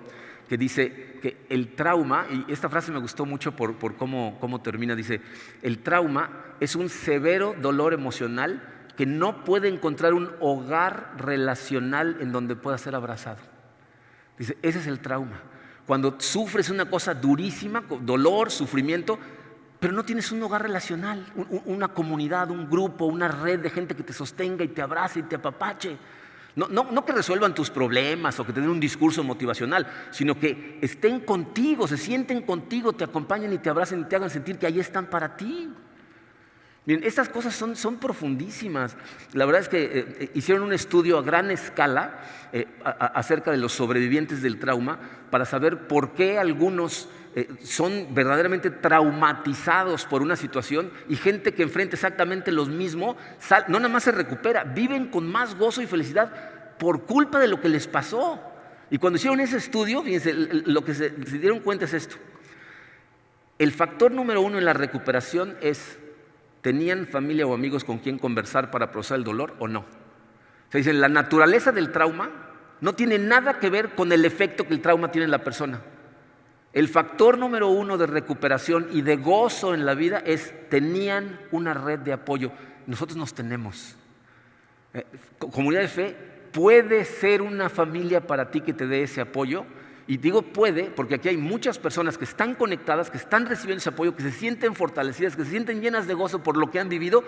que dice que el trauma, y esta frase me gustó mucho por cómo termina, dice, el trauma es un severo dolor emocional que no puede encontrar un hogar relacional en donde pueda ser abrazado. Dice, ese es el trauma. Cuando sufres una cosa durísima, dolor, sufrimiento, pero no tienes un hogar relacional, una comunidad, un grupo, una red de gente que te sostenga y te abrace y te apapache. No que resuelvan tus problemas o que te den un discurso motivacional, sino que estén contigo, se sienten contigo, te acompañen y te abracen y te hagan sentir que ahí están para ti. Miren, estas cosas son profundísimas. La verdad es que hicieron un estudio a gran escala acerca de los sobrevivientes del trauma para saber por qué algunos son verdaderamente traumatizados por una situación y gente que enfrenta exactamente lo mismo, no nada más se recupera, viven con más gozo y felicidad por culpa de lo que les pasó. Y cuando hicieron ese estudio, fíjense, lo que se dieron cuenta es esto. El factor número 1 en la recuperación es: ¿tenían familia o amigos con quien conversar para procesar el dolor o no? O sea, dicen, la naturaleza del trauma no tiene nada que ver con el efecto que el trauma tiene en la persona. El factor número 1 de recuperación y de gozo en la vida es: tenían una red de apoyo. Nosotros nos tenemos. Comunidad de Fe puede ser una familia para ti que te dé ese apoyo. Y digo puede porque aquí hay muchas personas que están conectadas, que están recibiendo ese apoyo, que se sienten fortalecidas, que se sienten llenas de gozo por lo que han vivido.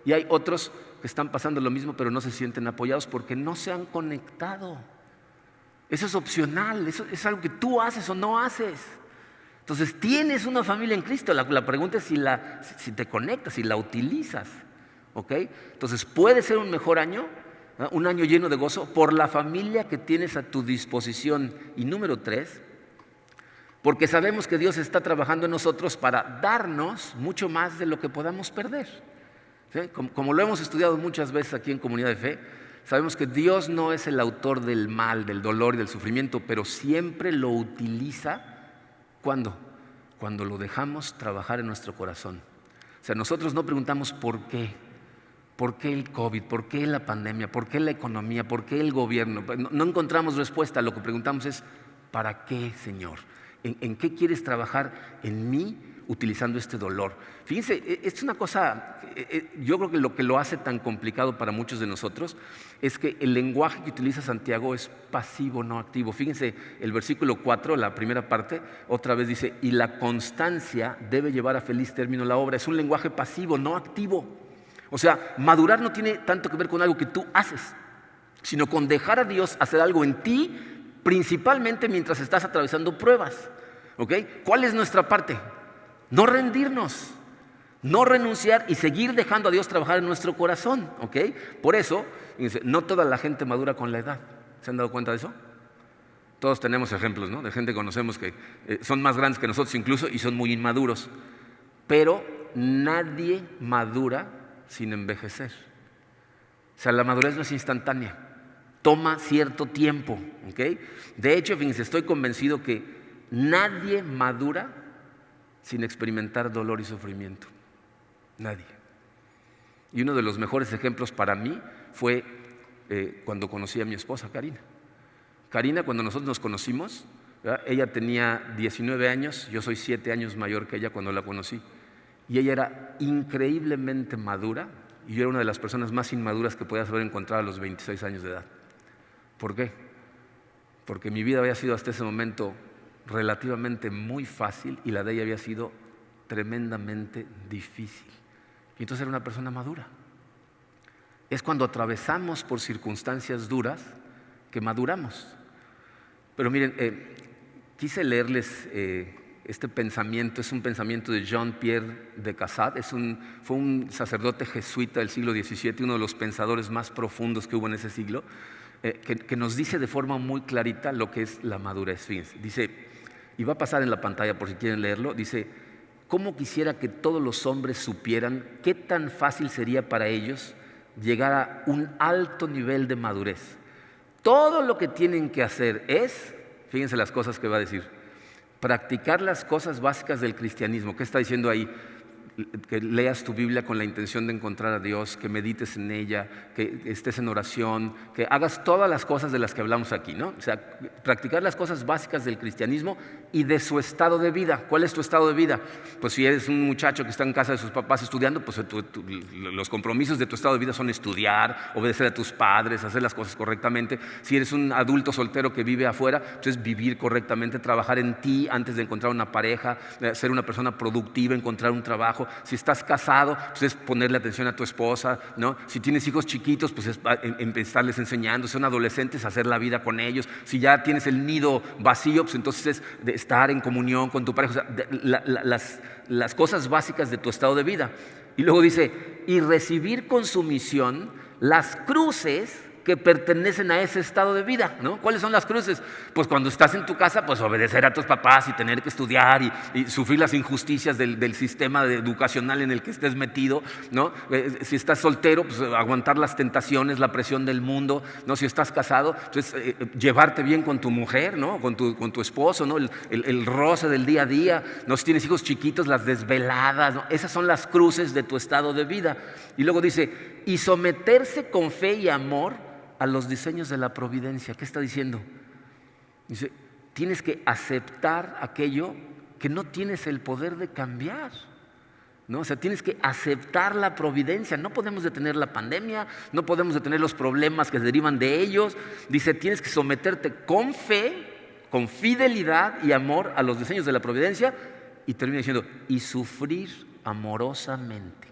Y hay otros que están pasando lo mismo, pero no se sienten apoyados porque no se han conectado. Eso es opcional, eso es algo que tú haces o no haces. Entonces tienes una familia en Cristo. La pregunta es si te conectas, si la utilizas. ¿Ok? Entonces puede ser un mejor año, ¿no? Un año lleno de gozo por la familia que tienes a tu disposición. Y número 3, porque sabemos que Dios está trabajando en nosotros para darnos mucho más de lo que podamos perder. ¿Sí? Como lo hemos estudiado muchas veces aquí en Comunidad de Fe, Sabemos que Dios no es el autor del mal, del dolor y del sufrimiento, pero siempre lo utiliza. ¿Cuándo? Cuando lo dejamos trabajar en nuestro corazón. O sea, nosotros no preguntamos por qué. ¿Por qué el COVID? ¿Por qué la pandemia? ¿Por qué la economía? ¿Por qué el gobierno? No encontramos respuesta. Lo que preguntamos es, ¿para qué, Señor? ¿En qué quieres trabajar en mí utilizando este dolor? Fíjense, es una cosa, yo creo que lo hace tan complicado para muchos de nosotros es que el lenguaje que utiliza Santiago es pasivo, no activo. Fíjense, el versículo 4, la primera parte, otra vez dice, y la constancia debe llevar a feliz término la obra. Es un lenguaje pasivo, no activo. O sea, madurar no tiene tanto que ver con algo que tú haces, sino con dejar a Dios hacer algo en ti, principalmente mientras estás atravesando pruebas. ¿Ok? ¿Cuál es nuestra parte? No rendirnos, no renunciar y seguir dejando a Dios trabajar en nuestro corazón. ¿Ok? Por eso, no toda la gente madura con la edad. ¿Se han dado cuenta de eso? Todos tenemos ejemplos, ¿no? De gente que conocemos que son más grandes que nosotros incluso y son muy inmaduros. Pero nadie madura sin envejecer. O sea, la madurez no es instantánea, toma cierto tiempo, ¿ok? De hecho, fíjense, estoy convencido que nadie madura sin experimentar dolor y sufrimiento. Nadie. Y uno de los mejores ejemplos para mí fue cuando conocí a mi esposa, Karina. Karina, cuando nosotros nos conocimos, ¿verdad? Ella tenía 19 años, yo soy 7 años mayor que ella cuando la conocí. Y ella era increíblemente madura y yo era una de las personas más inmaduras que podías haber encontrado a los 26 años de edad. ¿Por qué? Porque mi vida había sido hasta ese momento relativamente muy fácil y la de ella había sido tremendamente difícil. Y entonces era una persona madura. Es cuando atravesamos por circunstancias duras que maduramos. Pero miren, quise leerles este pensamiento. Es un pensamiento de Jean-Pierre de Caussade. Fue un sacerdote jesuita del siglo XVII, uno de los pensadores más profundos que hubo en ese siglo, que nos dice de forma muy clarita lo que es la madurez. Fíjense, dice, y va a pasar en la pantalla por si quieren leerlo, dice, ¿cómo quisiera que todos los hombres supieran qué tan fácil sería para ellos llegar a un alto nivel de madurez? Todo lo que tienen que hacer es, fíjense las cosas que va a decir, practicar las cosas básicas del cristianismo. ¿Qué está diciendo ahí? Que leas tu Biblia con la intención de encontrar a Dios, que medites en ella, que estés en oración, que hagas todas las cosas de las que hablamos aquí, ¿no? O sea, practicar las cosas básicas del cristianismo y de su estado de vida. ¿Cuál es tu estado de vida? Pues si eres un muchacho que está en casa de sus papás estudiando, pues los compromisos de tu estado de vida son estudiar, obedecer a tus padres, hacer las cosas correctamente. Si eres un adulto soltero que vive afuera, pues es vivir correctamente, trabajar en ti antes de encontrar una pareja, ser una persona productiva, encontrar un trabajo. Si estás casado, pues es ponerle atención a tu esposa, ¿no? Si tienes hijos chiquitos, pues es estarles enseñando. Si son adolescentes, hacer la vida con ellos. Si ya tienes el nido vacío, pues entonces es de estar en comunión con tu pareja. O sea, las cosas básicas de tu estado de vida. Y luego dice, y recibir con sumisión las cruces que pertenecen a ese estado de vida, ¿no? ¿Cuáles son las cruces? Pues cuando estás en tu casa, pues obedecer a tus papás y tener que estudiar y sufrir las injusticias del sistema educacional en el que estés metido, ¿no? Si estás soltero, pues aguantar las tentaciones, la presión del mundo, ¿no? Si estás casado, pues llevarte bien con tu mujer, ¿no? Con tu esposo, ¿no? El roce del día a día, ¿no? Si tienes hijos chiquitos, las desveladas, ¿no? Esas son las cruces de tu estado de vida. Y luego dice, y someterse con fe y amor a los diseños de la providencia. ¿Qué está diciendo? Dice, tienes que aceptar aquello que no tienes el poder de cambiar, ¿no? O sea, tienes que aceptar la providencia. No podemos detener la pandemia, no podemos detener los problemas que derivan de ellos. Dice, tienes que someterte con fe, con fidelidad y amor a los diseños de la providencia. Y termina diciendo, y sufrir amorosamente.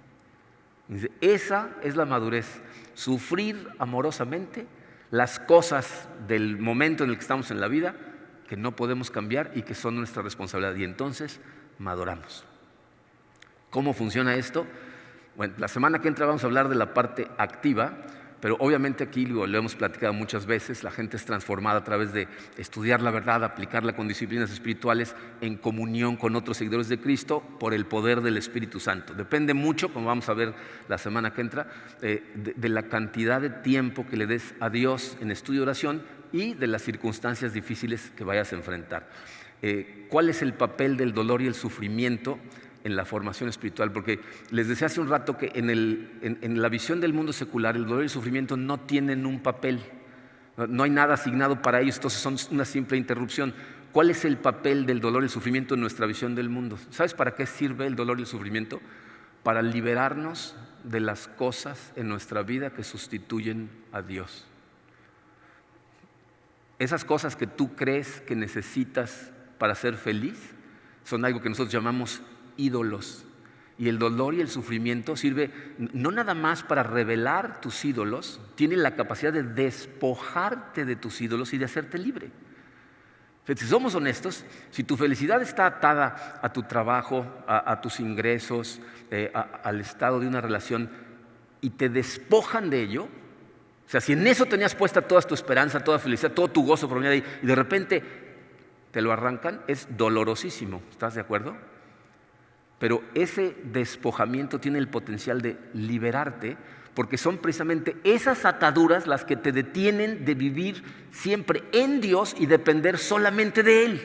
Dice, esa es la madurez. Sufrir amorosamente las cosas del momento en el que estamos en la vida que no podemos cambiar y que son nuestra responsabilidad. Y entonces maduramos. ¿Cómo funciona esto? Bueno, la semana que entra vamos a hablar de la parte activa, Pero obviamente aquí lo hemos platicado muchas veces, la gente es transformada a través de estudiar la verdad, aplicarla con disciplinas espirituales en comunión con otros seguidores de Cristo por el poder del Espíritu Santo. Depende mucho, como vamos a ver la semana que entra, de la cantidad de tiempo que le des a Dios en estudio y oración y de las circunstancias difíciles que vayas a enfrentar. ¿Cuál es el papel del dolor y el sufrimiento en la formación espiritual? Porque les decía hace un rato que en la visión del mundo secular el dolor y el sufrimiento no tienen un papel, no hay nada asignado para ellos, entonces son una simple interrupción. ¿Cuál es el papel del dolor y el sufrimiento en nuestra visión del mundo? ¿Sabes para qué sirve el dolor y el sufrimiento? Para liberarnos de las cosas en nuestra vida que sustituyen a Dios. Esas cosas que tú crees que necesitas para ser feliz son algo que nosotros llamamos ídolos. Y el dolor y el sufrimiento sirve no nada más para revelar tus ídolos, tiene la capacidad de despojarte de tus ídolos y de hacerte libre. Si somos honestos, si tu felicidad está atada a tu trabajo, a tus ingresos, al estado de una relación y te despojan de ello, o sea, si en eso tenías puesta toda tu esperanza, toda felicidad, todo tu gozo por venir ahí y de repente te lo arrancan, es dolorosísimo, ¿estás de acuerdo? Pero ese despojamiento tiene el potencial de liberarte porque son precisamente esas ataduras las que te detienen de vivir siempre en Dios y depender solamente de Él.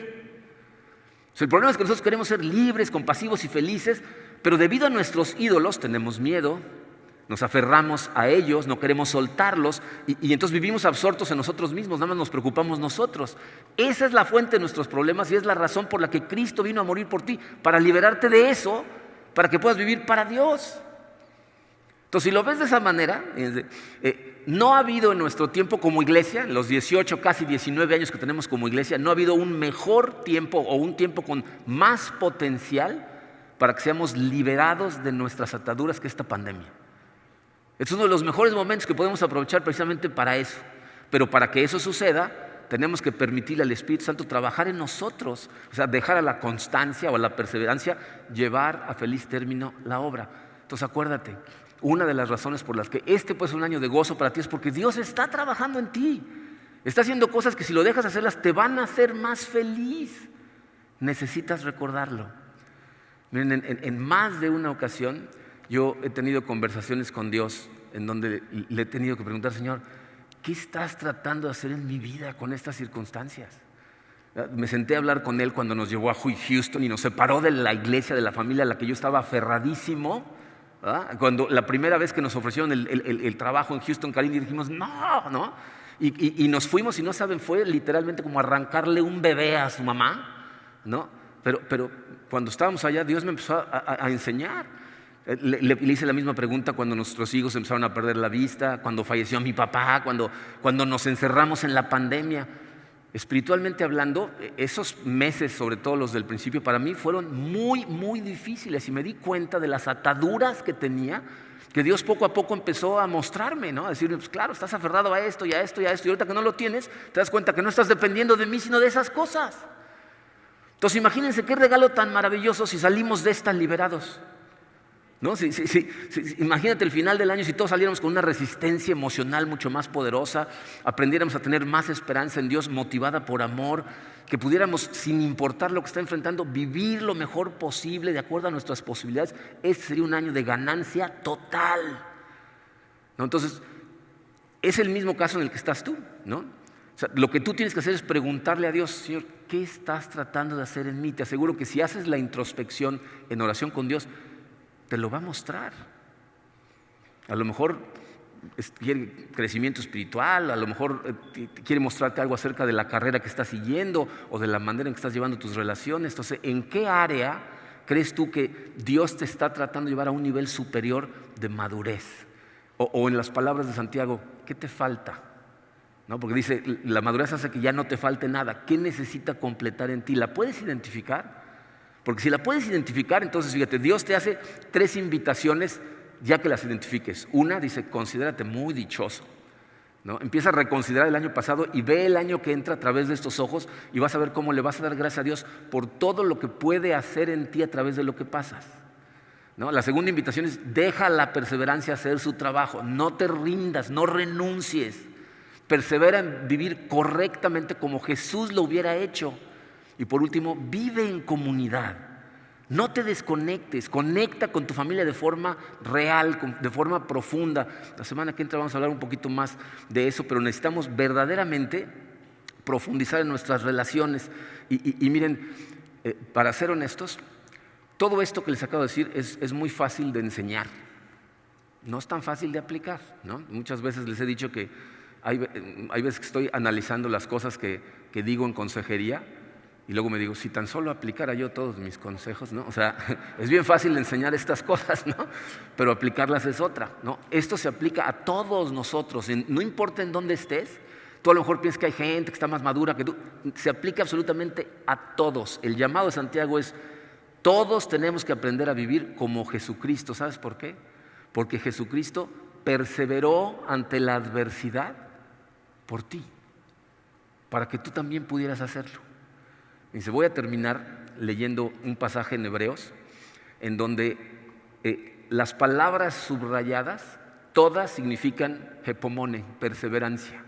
O sea, el problema es que nosotros queremos ser libres, compasivos y felices, pero debido a nuestros ídolos tenemos miedo, nos aferramos a ellos, no queremos soltarlos y entonces vivimos absortos en nosotros mismos, nada más nos preocupamos nosotros. Esa es la fuente de nuestros problemas y es la razón por la que Cristo vino a morir por ti, para liberarte de eso, para que puedas vivir para Dios. Entonces, si lo ves de esa manera, no ha habido en nuestro tiempo como iglesia, en los 18, casi 19 años que tenemos como iglesia, no ha habido un mejor tiempo o un tiempo con más potencial para que seamos liberados de nuestras ataduras que esta pandemia. Es uno de los mejores momentos que podemos aprovechar precisamente para eso. Pero para que eso suceda, tenemos que permitirle al Espíritu Santo trabajar en nosotros. O sea, dejar a la constancia o a la perseverancia llevar a feliz término la obra. Entonces acuérdate, una de las razones por las que este puede ser un año de gozo para ti es porque Dios está trabajando en ti. Está haciendo cosas que si lo dejas hacerlas te van a hacer más feliz. Necesitas recordarlo. Miren, en más de una ocasión yo he tenido conversaciones con Dios en donde le he tenido que preguntar, Señor, ¿qué estás tratando de hacer en mi vida con estas circunstancias? Me senté a hablar con Él cuando nos llevó a Houston y nos separó de la iglesia, de la familia a la que yo estaba aferradísimo. ¿Verdad? Cuando la primera vez que nos ofrecieron el trabajo en Houston, Karim, y dijimos, no. Y nos fuimos y no saben, fue literalmente como arrancarle un bebé a su mamá, ¿no? Pero cuando estábamos allá, Dios me empezó a enseñar. Le hice la misma pregunta cuando nuestros hijos empezaron a perder la vista, cuando falleció mi papá, cuando nos encerramos en la pandemia. Espiritualmente hablando, esos meses, sobre todo los del principio, para mí fueron muy, muy difíciles y me di cuenta de las ataduras que tenía, que Dios poco a poco empezó a mostrarme, ¿no? A decirme, pues claro, estás aferrado a esto y a esto y a esto, y ahorita que no lo tienes, te das cuenta que no estás dependiendo de mí, sino de esas cosas. Entonces imagínense qué regalo tan maravilloso si salimos de estas liberados. ¿No? Imagínate el final del año si todos saliéramos con una resistencia emocional mucho más poderosa, aprendiéramos a tener más esperanza en Dios motivada por amor, que pudiéramos, sin importar lo que está enfrentando, vivir lo mejor posible de acuerdo a nuestras posibilidades. Este sería un año de ganancia total, ¿no? Entonces, es el mismo caso en el que estás tú, ¿no? O sea, lo que tú tienes que hacer es preguntarle a Dios, Señor, ¿qué estás tratando de hacer en mí? Te aseguro que si haces la introspección en oración con Dios, te lo va a mostrar. A lo mejor quiere crecimiento espiritual, a lo mejor quiere mostrarte algo acerca de la carrera que estás siguiendo o de la manera en que estás llevando tus relaciones. Entonces, ¿en qué área crees tú que Dios te está tratando de llevar a un nivel superior de madurez? O en las palabras de Santiago, ¿qué te falta? ¿No? Porque dice, la madurez hace que ya no te falte nada. ¿Qué necesita completar en ti? ¿La puedes identificar? Porque si la puedes identificar, entonces fíjate, Dios te hace 3 invitaciones ya que las identifiques. Una, dice, considérate muy dichoso, ¿no? Empieza a reconsiderar el año pasado y ve el año que entra a través de estos ojos y vas a ver cómo le vas a dar gracias a Dios por todo lo que puede hacer en ti a través de lo que pasas. ¿no? La segunda invitación es: deja la perseverancia hacer su trabajo, no te rindas, no renuncies, persevera en vivir correctamente como Jesús lo hubiera hecho. Y por último, vive en comunidad, no te desconectes, conecta con tu familia de forma real, de forma profunda. La semana que entra vamos a hablar un poquito más de eso, pero necesitamos verdaderamente profundizar en nuestras relaciones. Y miren, para ser honestos, todo esto que les acabo de decir es muy fácil de enseñar, no es tan fácil de aplicar, ¿no? Muchas veces les he dicho que hay veces que estoy analizando las cosas que digo en consejería y luego me digo: si tan solo aplicara yo todos mis consejos, ¿no? O sea, es bien fácil enseñar estas cosas, ¿no? Pero aplicarlas es otra, ¿no? Esto se aplica a todos nosotros, no importa en dónde estés. Tú a lo mejor piensas que hay gente que está más madura que tú. Se aplica absolutamente a todos. El llamado de Santiago es: todos tenemos que aprender a vivir como Jesucristo. ¿Sabes por qué? Porque Jesucristo perseveró ante la adversidad por ti, para que tú también pudieras hacerlo. Dice, voy a terminar leyendo un pasaje en Hebreos en donde las palabras subrayadas todas significan hepomone, perseverancia.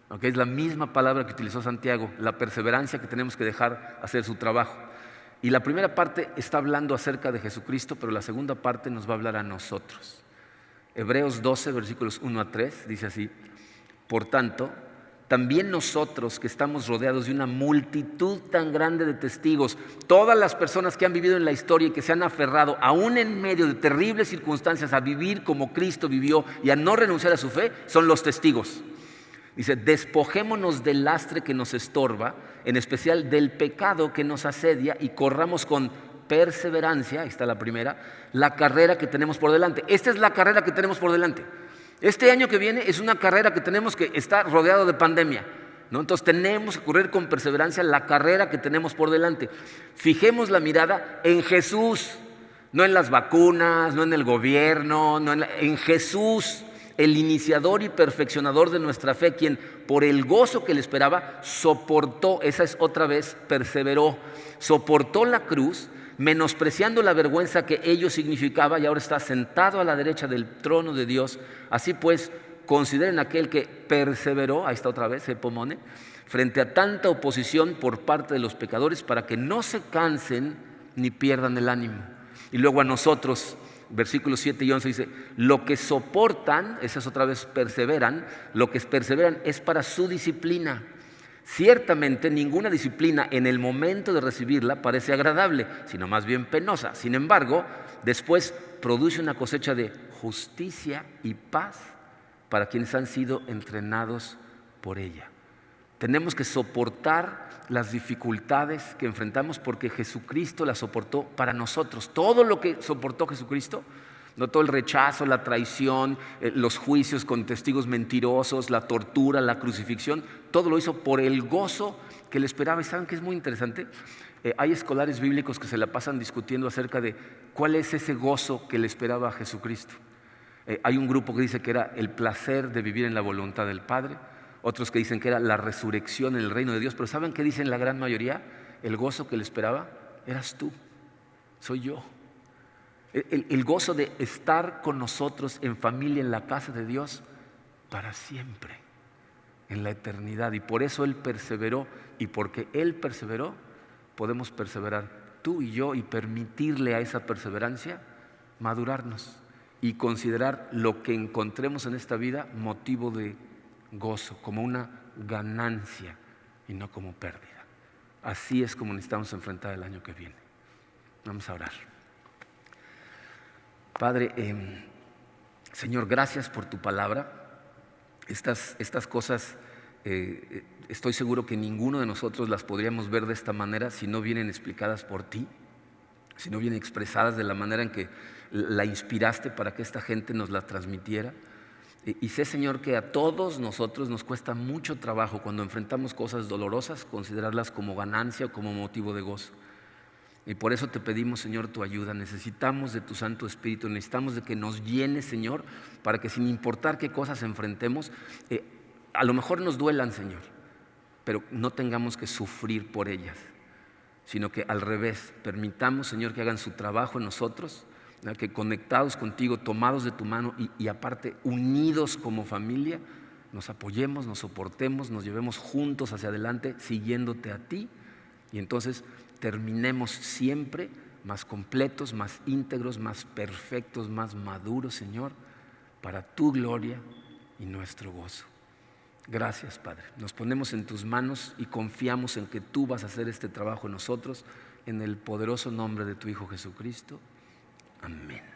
¿Okay? Es la misma palabra que utilizó Santiago, la perseverancia que tenemos que dejar hacer su trabajo. Y la primera parte está hablando acerca de Jesucristo, pero la segunda parte nos va a hablar a nosotros. Hebreos 12, versículos 1 a 3, dice así: por tanto, también nosotros que estamos rodeados de una multitud tan grande de testigos, todas las personas que han vivido en la historia y que se han aferrado, aún en medio de terribles circunstancias, a vivir como Cristo vivió y a no renunciar a su fe, son los testigos. Dice, despojémonos del lastre que nos estorba, en especial del pecado que nos asedia, y corramos con perseverancia, ahí está la primera, la carrera que tenemos por delante. Esta es la carrera que tenemos por delante. Este año que viene es una carrera que tenemos que estar rodeado de pandemia, ¿no? Entonces tenemos que correr con perseverancia la carrera que tenemos por delante. Fijemos la mirada en Jesús, no en las vacunas, no en el gobierno, en Jesús, el iniciador y perfeccionador de nuestra fe, quien por el gozo que le esperaba soportó, esa es otra vez, perseveró, soportó la cruz, menospreciando la vergüenza que ello significaba, y ahora está sentado a la derecha del trono de Dios. Así pues, consideren aquel que perseveró, ahí está otra vez, hepomone, frente a tanta oposición por parte de los pecadores, para que no se cansen ni pierdan el ánimo. Y luego a nosotros, versículos 7 y 11 dice, lo que soportan, esa es otra vez perseveran, lo que perseveran es para su disciplina. Ciertamente ninguna disciplina en el momento de recibirla parece agradable, sino más bien penosa. Sin embargo, después produce una cosecha de justicia y paz para quienes han sido entrenados por ella. Tenemos que soportar las dificultades que enfrentamos porque Jesucristo las soportó para nosotros. Todo lo que soportó Jesucristo, no todo el rechazo, la traición, los juicios con testigos mentirosos, la tortura, la crucifixión, todo lo hizo por el gozo que le esperaba. ¿Y saben qué es muy interesante? Hay escolares bíblicos que se la pasan discutiendo acerca de cuál es ese gozo que le esperaba a Jesucristo. Hay un grupo que dice que era el placer de vivir en la voluntad del Padre, otros que dicen que era la resurrección en el reino de Dios, pero ¿saben qué dicen la gran mayoría? El gozo que le esperaba eras tú, soy yo. El gozo de estar con nosotros en familia, en la casa de Dios, para siempre, en la eternidad. Y por eso Él perseveró, y porque Él perseveró, podemos perseverar tú y yo y permitirle a esa perseverancia madurarnos y considerar lo que encontremos en esta vida motivo de gozo, como una ganancia y no como pérdida. Así es como necesitamos enfrentar el año que viene. Vamos a orar. Padre, Señor, gracias por tu palabra. Estas cosas, estoy seguro que ninguno de nosotros las podríamos ver de esta manera si no vienen explicadas por ti, si no vienen expresadas de la manera en que la inspiraste para que esta gente nos la transmitiera. Y sé, Señor, que a todos nosotros nos cuesta mucho trabajo cuando enfrentamos cosas dolorosas, considerarlas como ganancia o como motivo de gozo. Y por eso te pedimos, Señor, tu ayuda. Necesitamos de tu Santo Espíritu, necesitamos de que nos llenes, Señor, para que sin importar qué cosas enfrentemos, a lo mejor nos duelan, Señor, pero no tengamos que sufrir por ellas, sino que al revés, permitamos, Señor, que hagan su trabajo en nosotros que conectados contigo, tomados de tu mano y aparte unidos como familia, nos apoyemos, nos soportemos, nos llevemos juntos hacia adelante siguiéndote a ti, y entonces terminemos siempre más completos, más íntegros, más perfectos, más maduros, Señor, para tu gloria y nuestro gozo. Gracias, Padre. Nos ponemos en tus manos y confiamos en que tú vas a hacer este trabajo en nosotros, en el poderoso nombre de tu Hijo Jesucristo. Amén.